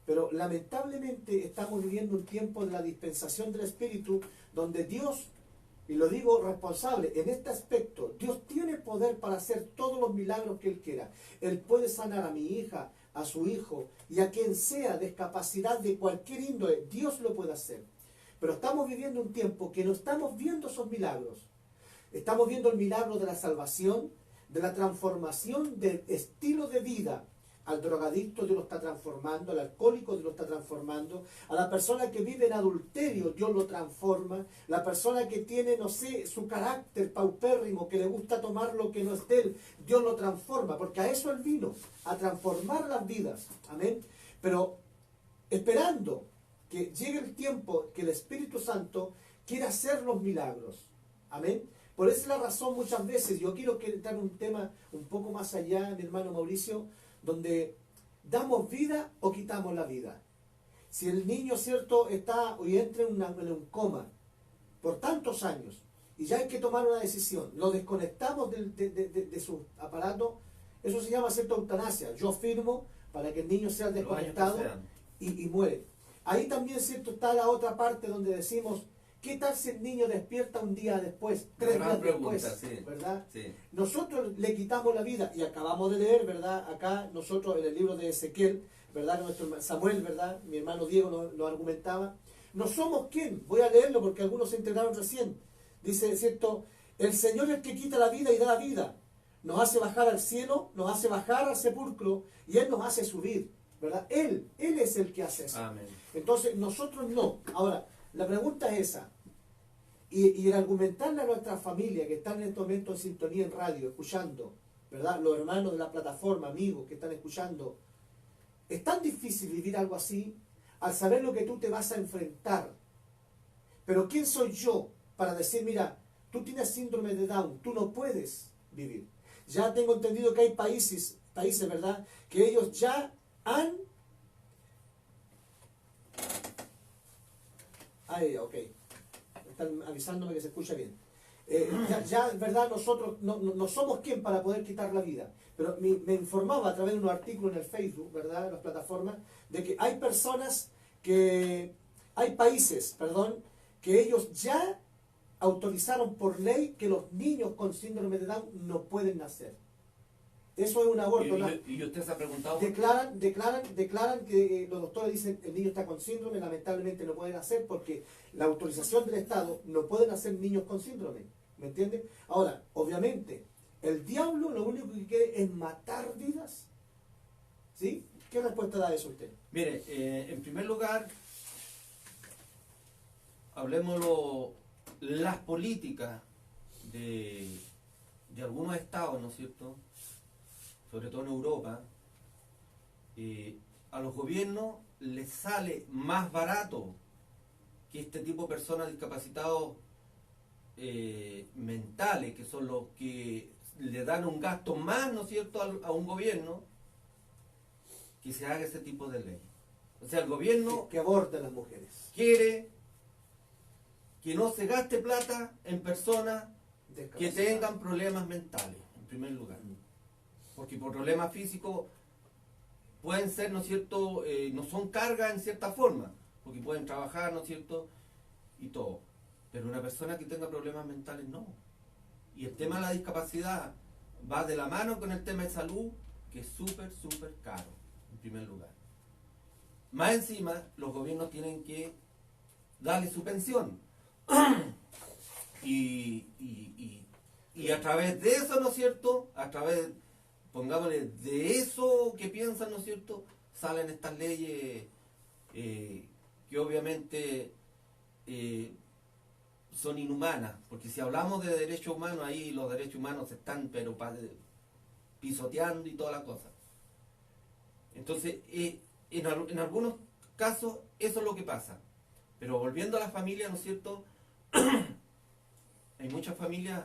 pero lamentablemente estamos viviendo un tiempo de la dispensación del Espíritu, donde Dios, y lo digo responsable, en este aspecto, Dios tiene poder para hacer todos los milagros que Él quiera. Él puede sanar a mi hija, a su hijo, y a quien sea discapacidad de cualquier índole, Dios lo puede hacer. Pero estamos viviendo un tiempo que no estamos viendo esos milagros. Estamos viendo el milagro de la salvación, de la transformación del estilo de vida. Al drogadicto Dios lo está transformando, al alcohólico Dios lo está transformando, a la persona que vive en adulterio Dios lo transforma, la persona que tiene, no sé, su carácter paupérrimo, que le gusta tomar lo que no es de él, Dios lo transforma, porque a eso Él vino, a transformar las vidas. Amén. Pero esperando que llegue el tiempo que el Espíritu Santo quiera hacer los milagros. Amén. Por esa es la razón muchas veces, yo quiero entrar en un tema un poco más allá, mi hermano Mauricio, donde damos vida o quitamos la vida. Si el niño, ¿cierto?, está o entra en un coma por tantos años y ya hay que tomar una decisión, lo desconectamos de su aparato, eso se llama, ¿cierto?, eutanasia. Yo firmo para que el niño sea desconectado y muere. Ahí también, ¿cierto?, está la otra parte donde decimos, ¿qué tal si el niño despierta un día después, 3 días después, sí, ¿verdad? Sí. Nosotros le quitamos la vida, y acabamos de leer, ¿verdad?, acá nosotros en el libro de Ezequiel, ¿verdad?, nuestro Samuel, ¿verdad?, mi hermano Diego lo argumentaba, no somos quién, voy a leerlo porque algunos se enteraron recién, dice, ¿cierto?, el Señor es el que quita la vida y da la vida, nos hace bajar al cielo, nos hace bajar al sepulcro, y Él nos hace subir, ¿verdad? Él es el que hace eso. Amén. Entonces, nosotros no. Ahora, la pregunta es esa. Y el argumentarle a nuestra familia que están en este momento en sintonía en radio, escuchando, ¿verdad?, los hermanos de la plataforma, amigos que están escuchando, es tan difícil vivir algo así, al saber lo que tú te vas a enfrentar. Pero ¿quién soy yo para decir, mira, tú tienes síndrome de Down, tú no puedes vivir? Ya tengo entendido que hay países, ¿verdad?, que ellos ya han... Ahí, ok. Están avisándome que se escucha bien. Ya, ¿verdad?, nosotros no somos quien para poder quitar la vida. Pero me informaba a través de un artículo en el Facebook, ¿verdad?, en las plataformas, de que hay hay países, que ellos ya autorizaron por ley que los niños con síndrome de Down no pueden nacer. Eso es un aborto. ¿Y usted se ha preguntado? Declaran que los doctores dicen el niño está con síndrome, lamentablemente no pueden hacer porque la autorización del Estado no pueden hacer niños con síndrome. ¿Me entiende? Ahora, obviamente, el diablo lo único que quiere es matar vidas. ¿Sí? ¿Qué respuesta da eso usted? Mire, en primer lugar, hablemoslo las políticas de algunos estados, ¿no es cierto?, sobre todo en Europa, a los gobiernos les sale más barato que este tipo de personas discapacitados mentales, que son los que le dan un gasto más, ¿no es cierto?, a un gobierno, que se haga ese tipo de ley. O sea, el gobierno que aborde a las mujeres. quiere que no se gaste plata en personas que Discapacidad. tengan problemas mentales, en primer lugar. Porque por problemas físicos pueden ser, ¿no es cierto?, no son cargas en cierta forma, porque pueden trabajar, ¿no es cierto?, y todo. Pero una persona que tenga problemas mentales no. Y el tema de la discapacidad va de la mano con el tema de salud, que es súper, súper caro, en primer lugar. Más encima, los gobiernos tienen que darle su pensión. Y a través de eso, ¿no es cierto?, a través, pongámosle, de eso que piensan, ¿no es cierto?, salen estas leyes que obviamente son inhumanas, porque si hablamos de derechos humanos, ahí los derechos humanos se están pero pisoteando y toda la cosa. Entonces, en algunos casos eso es lo que pasa. Pero volviendo a la familia, ¿no es cierto?, hay muchas familias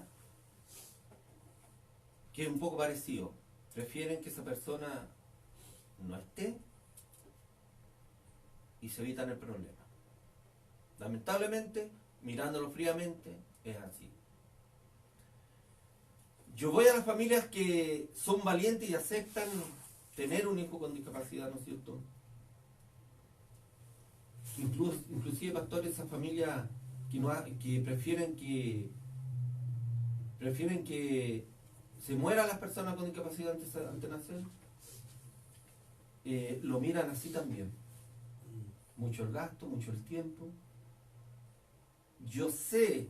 que es un poco parecido. Prefieren que esa persona no esté y se evitan el problema. Lamentablemente, mirándolo fríamente, es así. Yo voy a las familias que son valientes y aceptan tener un hijo con discapacidad, ¿no es cierto? Inclusive, pastores, esas familias que prefieren que se mueran las personas con discapacidad antes de nacer, lo miran así también. Mucho el gasto, mucho el tiempo. Yo sé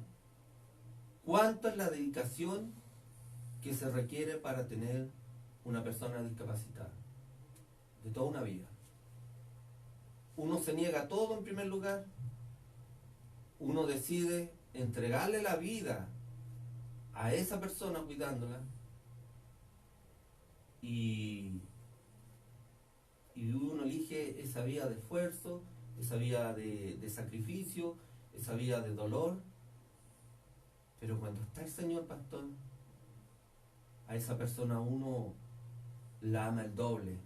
cuánto es la dedicación que se requiere para tener una persona discapacitada, de toda una vida. Uno se niega a todo en primer lugar, uno decide entregarle la vida a esa persona cuidándola y uno elige esa vía de esfuerzo, esa vía de sacrificio, esa vía de dolor. Pero cuando está el Señor, pastor, a esa persona uno la ama el doble.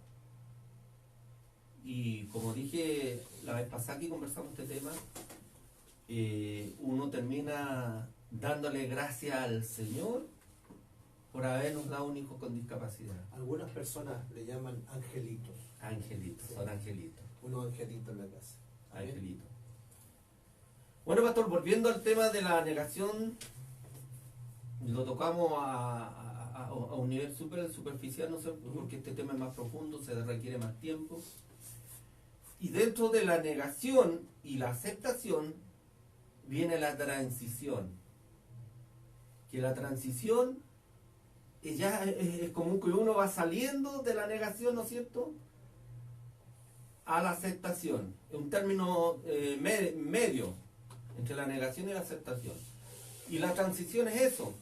Y como dije la vez pasada que conversamos este tema, uno termina dándole gracias al Señor por habernos dado un hijo con discapacidad. Algunas personas le llaman angelitos. Angelitos, son angelitos. Unos angelitos en la casa. Amén. Angelitos. Bueno, pastor, volviendo al tema de la negación, lo tocamos a un nivel súper superficial, ¿no es cierto? Porque este tema es más profundo, se requiere más tiempo. Y dentro de la negación y la aceptación viene la transición. Que la transición ya es como que uno va saliendo de la negación, ¿no es cierto?, a la aceptación. Es un término medio entre la negación y la aceptación. Y la transición es eso.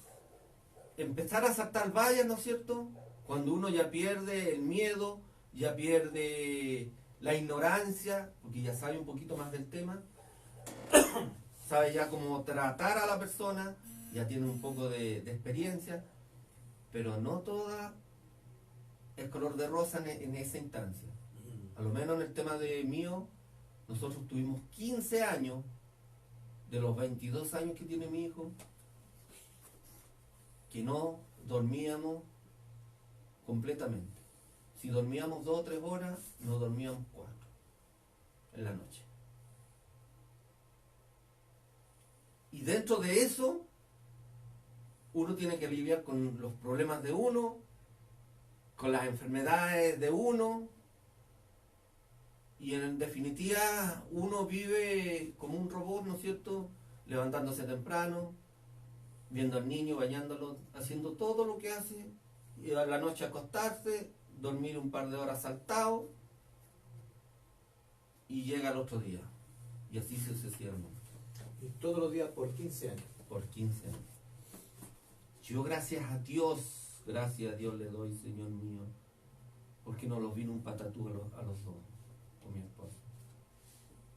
Empezar a saltar vallas, ¿no es cierto?, cuando uno ya pierde el miedo, ya pierde la ignorancia, porque ya sabe un poquito más del tema, sabe ya cómo tratar a la persona, ya tiene un poco de experiencia, pero no toda es color de rosa en esa instancia. A lo menos en el tema de mío, nosotros tuvimos 15 años, de los 22 años que tiene mi hijo, que no dormíamos completamente. Si dormíamos 2 o 3 horas, no dormíamos 4 en la noche. Y dentro de eso, uno tiene que lidiar con los problemas de uno, con las enfermedades de uno, y en definitiva uno vive como un robot, ¿no es cierto?, levantándose temprano, viendo al niño, bañándolo, haciendo todo lo que hace, y a la noche acostarse, dormir un par de horas saltado, y llega el otro día, y así sucesivamente. Y todos los días por 15 años. por 15 años. Yo gracias a Dios le doy, Señor mío, porque no los vino un patatú a los dos, con mi esposa.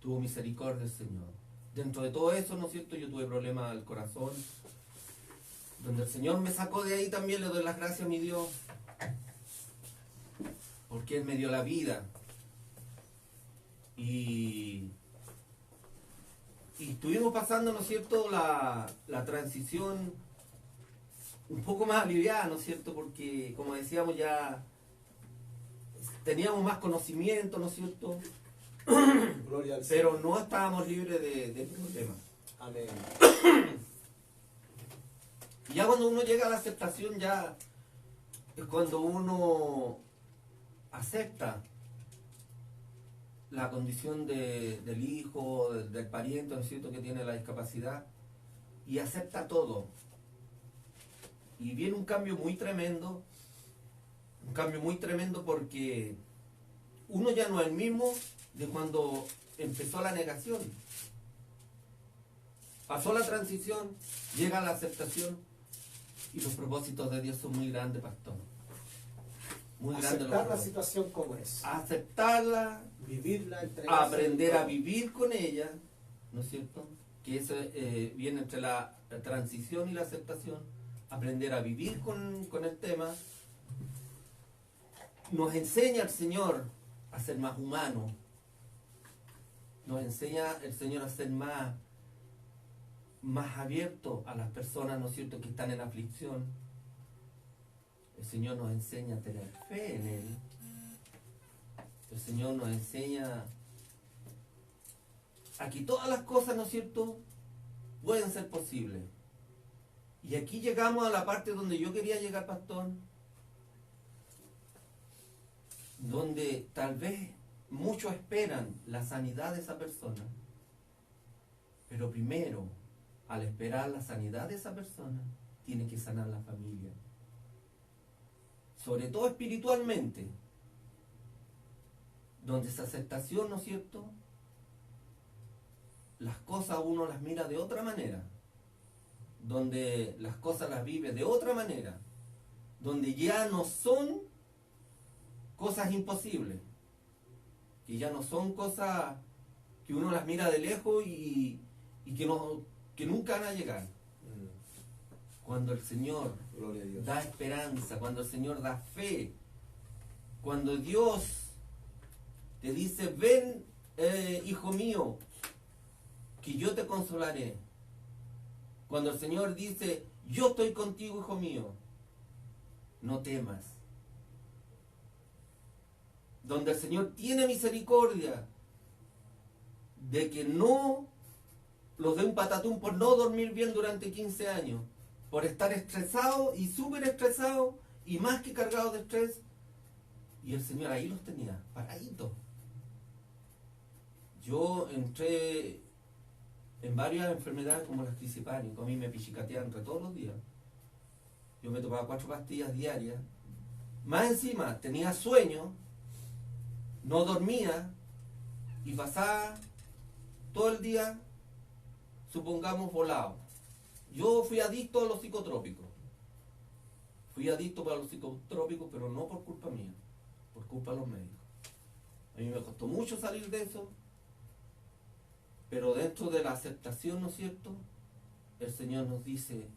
Tuvo misericordia el Señor. Dentro de todo eso, ¿no es cierto? Yo tuve problemas al corazón, donde el Señor me sacó de ahí. También le doy las gracias a mi Dios, porque Él me dio la vida. Y estuvimos pasando, ¿no es cierto?, la transición un poco más aliviada, ¿no es cierto?, porque, como decíamos, ya teníamos más conocimiento, ¿no es cierto?, Gloria al pero Señor. no estábamos libres de problemas. Amén. Y ya cuando uno llega a la aceptación, ya es cuando uno acepta la condición del hijo, del pariente, ¿no es cierto?, que tiene la discapacidad, y acepta todo. Y viene un cambio muy tremendo porque uno ya no es el mismo de cuando empezó la negación. Pasó la transición, llega la aceptación, y los propósitos de Dios son muy grandes, pastor. Muy grandes los Aceptar la propósitos. situación como es. Aceptarla, Vivirla, entregarse. aprender a vivir con ella, ¿no es cierto? Que eso viene entre la transición y la aceptación. Aprender a vivir con el tema. Nos enseña el Señor a ser más humano. Nos enseña el Señor a ser más abierto a las personas, ¿no es cierto?, que están en aflicción. El Señor nos enseña a tener fe en Él. El Señor nos enseña a que todas las cosas, ¿no es cierto?, pueden ser posibles. Y aquí llegamos a la parte donde yo quería llegar, pastor, donde tal vez muchos esperan la sanidad de esa persona, pero primero, al esperar la sanidad de esa persona, tiene que sanar la familia. Sobre todo espiritualmente, donde esa aceptación, ¿no es cierto?, las cosas uno las mira de otra manera, donde las cosas las vive de otra manera, donde ya no son cosas imposibles, que ya no son cosas que uno las mira de lejos y que nunca van a llegar. Cuando el Señor Gloria a Dios. da esperanza, cuando el Señor da fe, cuando Dios te dice, ven, hijo mío, que yo te consolaré. Cuando el Señor dice, yo estoy contigo, hijo mío, no temas. Donde el Señor tiene misericordia de que no los dé un patatún por no dormir bien durante 15 años, por estar estresado y súper estresado y más que cargado de estrés. Y el Señor ahí los tenía, paraditos. Yo entré en varias enfermedades como las crisis pánico. A mí me pichicateaban entre todos los días. Yo me tomaba 4 pastillas diarias. Más encima, tenía sueño, no dormía y pasaba todo el día, supongamos, volado. Yo fui adicto a los psicotrópicos. Fui adicto para los psicotrópicos, pero no por culpa mía, por culpa de los médicos. A mí me costó mucho salir de eso, pero dentro de la aceptación, ¿no es cierto?, el Señor nos dice,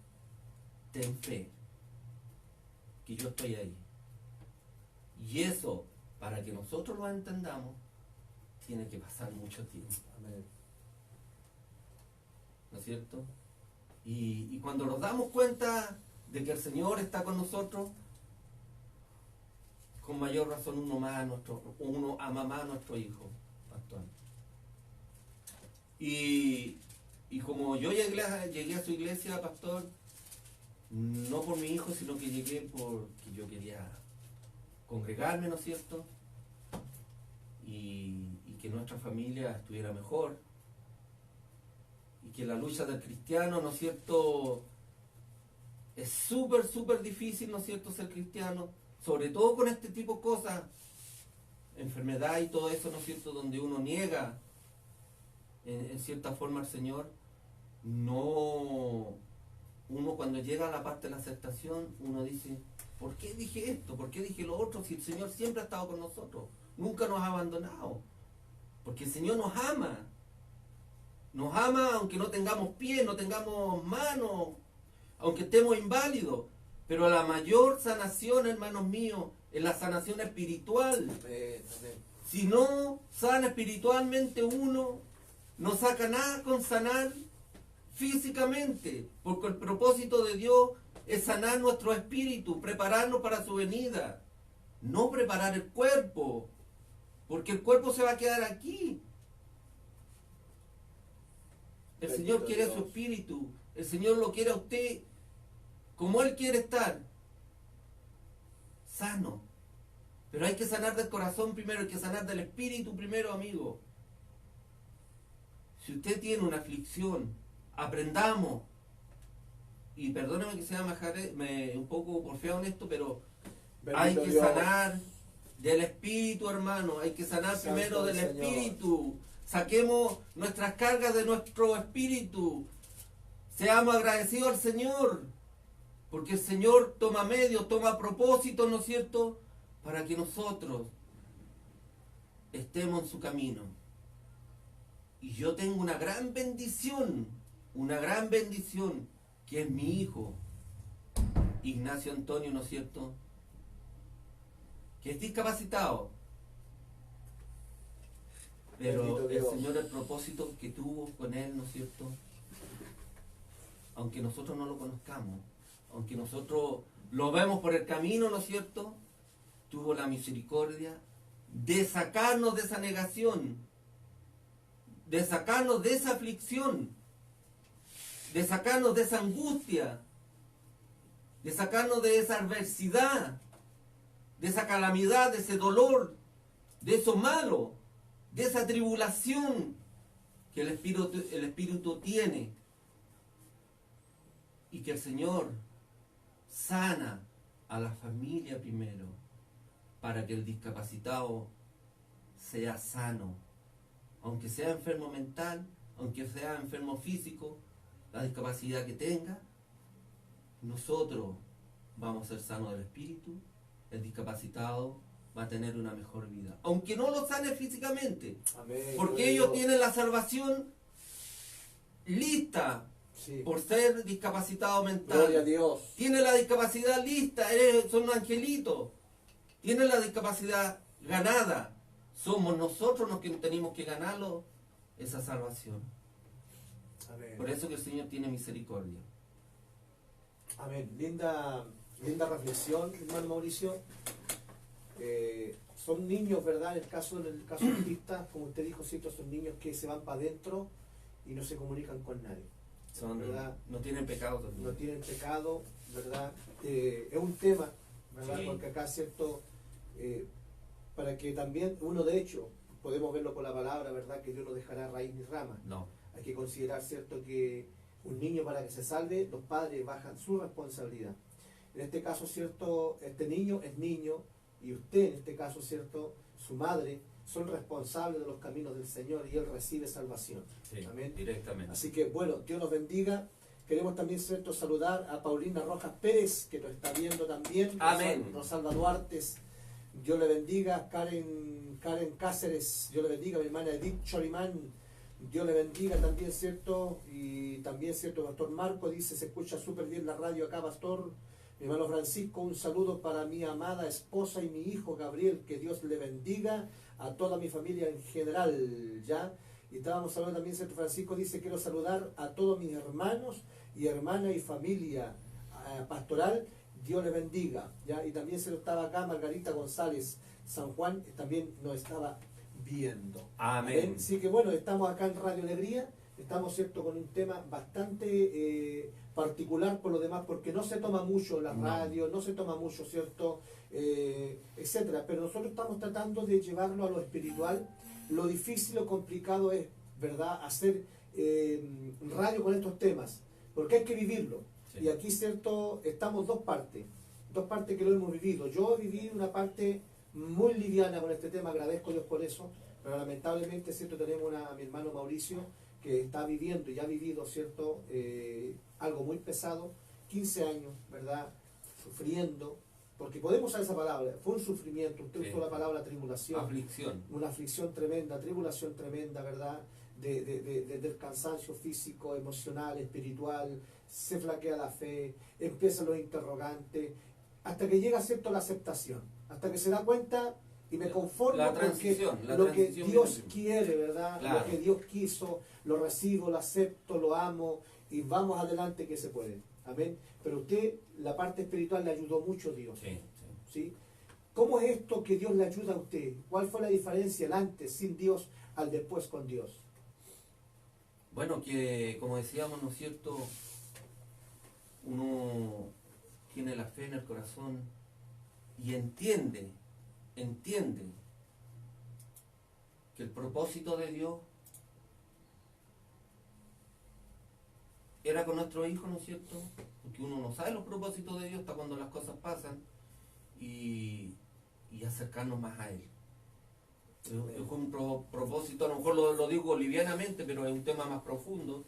ten fe, que yo estoy ahí. Y eso, para que nosotros lo entendamos, tiene que pasar mucho tiempo. Amén. ¿No es cierto? Y cuando nos damos cuenta de que el Señor está con nosotros, con mayor razón uno ama más a nuestro hijo, pastor. Y como yo llegué a su iglesia, pastor, no por mi hijo, sino que llegué porque yo quería congregarme, ¿no es cierto? Y que nuestra familia estuviera mejor. Y que la lucha del cristiano, ¿no es cierto?, es súper, súper difícil, ¿no es cierto?, ser cristiano, sobre todo con este tipo de cosas, enfermedad y todo eso, ¿no es cierto?, donde uno niega en cierta forma al Señor, no, uno cuando llega a la parte de la aceptación, uno dice, ¿por qué dije esto? ¿Por qué dije lo otro? Si el Señor siempre ha estado con nosotros, nunca nos ha abandonado, porque el Señor nos ama aunque no tengamos pies, no tengamos manos, aunque estemos inválidos, pero la mayor sanación, hermanos míos, es la sanación espiritual. Amén, amén. Si no sana espiritualmente uno, no saca nada con sanar físicamente, porque el propósito de Dios es sanar nuestro espíritu, prepararnos para su venida, no preparar el cuerpo, porque el cuerpo se va a quedar aquí. El Bendito Señor quiere a Dios. su espíritu, el Señor lo quiere a usted como Él quiere estar, sano. Pero hay que sanar del corazón primero, hay que sanar del espíritu primero, amigo. Si usted tiene una aflicción, aprendamos, y perdóneme que sea un poco porfiado en esto, pero hay Bendito que Dios. sanar del espíritu, hermano, hay que sanar Santo primero del Señor. espíritu. Saquemos nuestras cargas de nuestro espíritu. Seamos agradecidos al Señor, porque el Señor toma medios, toma propósitos, ¿no es cierto?, para que nosotros estemos en su camino. Y yo tengo una gran bendición, que es mi hijo, Ignacio Antonio, ¿no es cierto?, que es discapacitado. Pero Bendito el Dios. Señor, el propósito que tuvo con él, ¿no es cierto?, aunque nosotros no lo conozcamos, aunque nosotros lo vemos por el camino, ¿no es cierto?, tuvo la misericordia de sacarnos de esa negación, de sacarnos de esa aflicción, de sacarnos de esa angustia, de sacarnos de esa adversidad, de esa calamidad, de ese dolor, de eso malo, de esa tribulación que el Espíritu tiene, y que el Señor sana a la familia primero, para que el discapacitado sea sano, aunque sea enfermo mental, aunque sea enfermo físico, la discapacidad que tenga, nosotros vamos a ser sanos del espíritu, el discapacitado va a tener una mejor vida, aunque no lo sane físicamente, Amén. porque Gloria a ellos Dios. tienen la salvación lista Sí. por ser discapacitado mental. Gloria a Dios. Tiene la discapacidad lista, son angelitos. Tiene la discapacidad ganada. Somos nosotros los que tenemos que ganarlo, esa salvación. Amén. Por eso que el Señor tiene misericordia. Amén. Linda reflexión, hermano Mauricio. Son niños, ¿verdad? En el caso autista, como usted dijo, ¿cierto? Son niños que se van para adentro y no se comunican con nadie. ¿Verdad? No tienen pecado también. No tienen pecado, ¿verdad? Es un tema, ¿verdad? Sí. Porque acá, ¿cierto? Para que también uno, de hecho, podemos verlo con la palabra, ¿verdad? Que Dios no dejará raíz ni rama. No. Hay que considerar, ¿cierto?, que un niño, para que se salve, los padres bajan su responsabilidad. En este caso, ¿cierto?, este niño es niño, y usted, en este caso, ¿cierto?, su madre, son responsables de los caminos del Señor, y él recibe salvación. Sí, Amén. directamente. Así que, bueno, Dios nos bendiga. Queremos también, ¿cierto?, saludar a Paulina Rojas Pérez, que nos está viendo también. Amén. Rosalba Duartes, Dios le bendiga. Karen Cáceres, Dios le bendiga. Mi hermana Edith Chorimán, Dios le bendiga también, ¿cierto? Y también, ¿cierto? Pastor Marco dice, se escucha súper bien la radio acá, Pastor. Mi hermano Francisco, un saludo para mi amada esposa y mi hijo Gabriel, que Dios le bendiga, a toda mi familia en general, ¿ya? Y estábamos hablando también, ¿cierto? Francisco dice, quiero saludar a todos mis hermanos y hermanas y familia pastoral, Dios le bendiga, ¿ya? Y también se lo estaba acá Margarita González San Juan, también nos estaba viendo. Amén. Así que bueno, estamos acá en Radio Alegría, estamos, ¿cierto?, con un tema bastante particular por lo demás, porque no se toma mucho la radio, no se toma mucho, ¿cierto?, etcétera, pero nosotros estamos tratando de llevarlo a lo espiritual. Lo difícil, lo complicado es, ¿verdad?, hacer radio con estos temas, porque hay que vivirlo. Sí. Y aquí, ¿cierto?, estamos dos partes que lo hemos vivido. Yo viví una parte muy liviana con este tema, agradezco a Dios por eso, pero lamentablemente, ¿cierto?, tenemos a mi hermano Mauricio, que está viviendo y ha vivido, ¿cierto? Algo muy pesado, 15 años, ¿verdad? Sufriendo, porque podemos usar esa palabra, fue un sufrimiento, usted Sí. usó la palabra tribulación, Aflicción. una aflicción tremenda, tribulación tremenda, ¿verdad? Del cansancio físico, emocional, espiritual, se flaquea la fe, empiezan los interrogantes, hasta que llega, ¿cierto?, la aceptación, hasta que se da cuenta y me conformo La porque transición, la lo que transición Dios viene quiere, ¿verdad? Claro. Lo que Dios quiso, lo recibo, lo acepto, lo amo y vamos adelante que se puede. Amén. Pero usted, la parte espiritual le ayudó mucho Dios. Sí, sí. ¿Sí? ¿Cómo es esto que Dios le ayuda a usted? ¿Cuál fue la diferencia el antes sin Dios al después con Dios? Bueno, que como decíamos, ¿no es cierto? Uno tiene la fe en el corazón y entiende que el propósito de Dios era con nuestro hijo, ¿no es cierto? Porque uno no sabe los propósitos de Dios hasta cuando las cosas pasan y acercarnos más a Él. Es un propósito, a lo mejor lo digo livianamente, pero es un tema más profundo.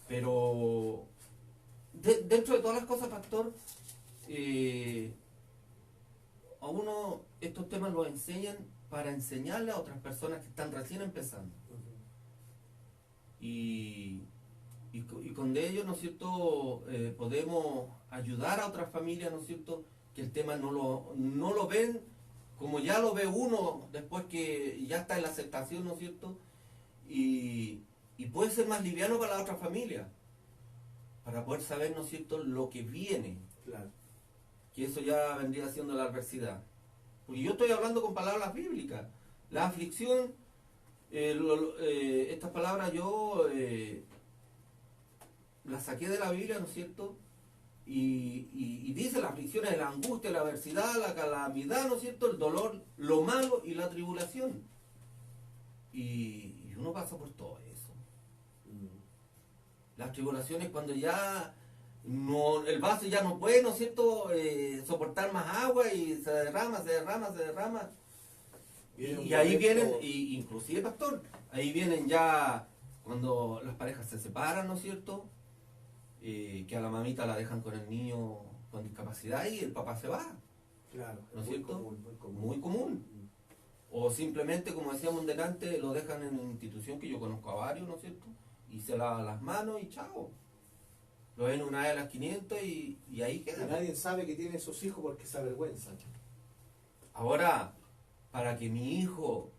Pero dentro de todas las cosas, pastor, a uno estos temas los enseñan para enseñarle a otras personas que están recién empezando. Y con de ello, ¿no es cierto?, podemos ayudar a otras familias, ¿no es cierto?, que el tema no lo ven como ya lo ve uno después que ya está en la aceptación, ¿no es cierto?, y puede ser más liviano para la otra familia, para poder saber, ¿no es cierto?, lo que viene, Claro. que eso ya vendría siendo la adversidad. Porque yo estoy hablando con palabras bíblicas. La aflicción, estas palabras yo las saqué de la Biblia, ¿no es cierto?, y dice la aflicción es la angustia, la adversidad, la calamidad, ¿no es cierto?, el dolor, lo malo y la tribulación. Y uno pasa por todo eso. Las tribulaciones cuando ya no, el vaso ya no puede, ¿no es cierto?, soportar más agua y se derrama. Viene un Y ahí momento- vienen, inclusive pastor, ahí vienen ya cuando las parejas se separan, ¿no es cierto?, que a la mamita la dejan con el niño con discapacidad y el papá se va, Claro, ¿no es muy cierto? común, muy común. Muy común. O simplemente, como decíamos delante, lo dejan en una institución que yo conozco a varios, ¿no es cierto?, y se lavan las manos y chao. Lo ven una vez a las 500 y ahí Y queda. nadie sabe que tiene esos hijos porque se avergüenzan. Ahora, para que mi hijo,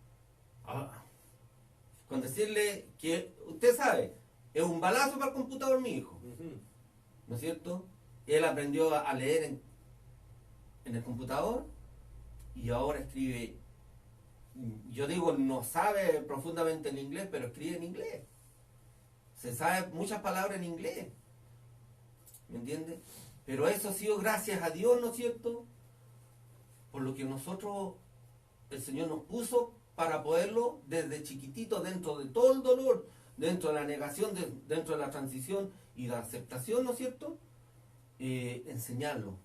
con decirle que, usted sabe, es un balazo para el computador mi hijo, ¿no es cierto? Él aprendió a leer en el computador y ahora escribe, yo digo, no sabe profundamente el inglés, pero escribe en inglés. Se sabe muchas palabras en inglés, ¿me entiende? Pero eso ha sido gracias a Dios, ¿no es cierto?, por lo que nosotros, el Señor nos puso para poderlo desde chiquitito, dentro de todo el dolor, dentro de la negación, dentro de la transición y la aceptación, ¿no es cierto?, enseñarlo.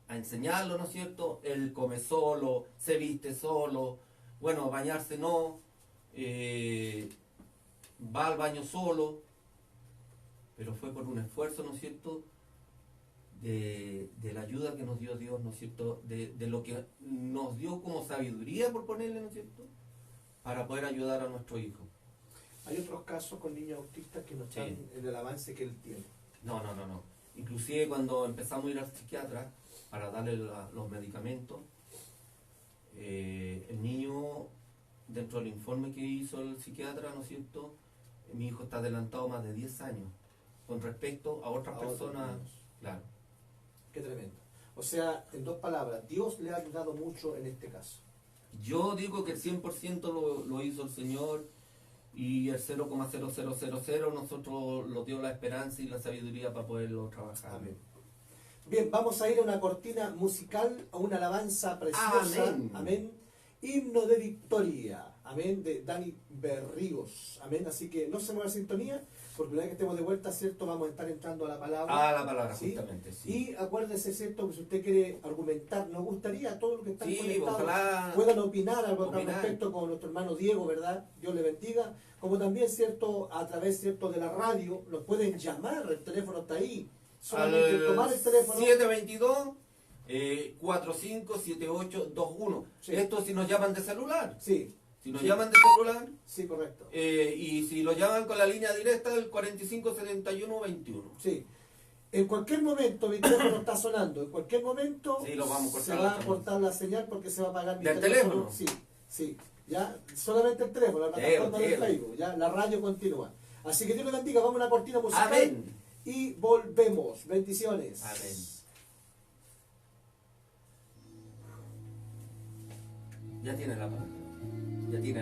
A enseñarlo, ¿no es cierto? Él come solo, se viste solo, bueno, bañarse no, va al baño solo, pero fue por un esfuerzo, ¿no es cierto?, de la ayuda que nos dio Dios, ¿no es cierto?, de lo que nos dio como sabiduría, por ponerle, ¿no es cierto?, para poder ayudar a nuestro hijo. Hay otros casos con niños autistas que no están Sí. en el avance que él tiene. No. Inclusive cuando empezamos a ir al psiquiatra para darle los medicamentos, el niño, dentro del informe que hizo el psiquiatra, ¿no es cierto?, mi hijo está adelantado más de 10 años con respecto a otras A otros personas. niños. Claro. Qué tremendo. O sea, en dos palabras, Dios le ha ayudado mucho en este caso. Yo digo que el 100% lo hizo el Señor y el 0,0000 nosotros lo dio la esperanza y la sabiduría para poderlo trabajar. Amén. Bien, vamos a ir a una cortina musical, a una alabanza preciosa. Amén. Amén. Himno de victoria. amén, de Dani Berríos, amén, así que no se mueva la sintonía, porque una vez que estemos de vuelta, ¿cierto? Vamos a estar entrando a la palabra. La palabra, ¿sí? justamente, sí. Y acuérdese, ¿cierto? Que si usted quiere argumentar, nos gustaría a todos los que están Sí, conectados ojalá puedan opinar algo al opinar. respecto con nuestro hermano Diego, ¿verdad? Dios le bendiga. Como también, ¿cierto? A través, ¿cierto? De la radio, nos pueden llamar, el teléfono está ahí. Solamente tomar el teléfono. 722 457821. Sí. Esto si nos llaman de celular. Sí, Si nos Sí. llaman de celular, sí, correcto. y si lo llaman con la línea directa, el 457121. Sí. En cualquier momento mi teléfono está sonando, en cualquier momento Sí, lo vamos a cortar se la va a señal. cortar la señal porque se va a apagar mi ¿Del teléfono. teléfono? Sí, sí. Ya, solamente el teléfono, la plataforma de Telo. Facebook, ya, la radio continúa. Así que Dios le bendiga, vamos a una cortina musical Amén. y volvemos. Bendiciones. Amén. Ya tiene la palabra. Ya tiene.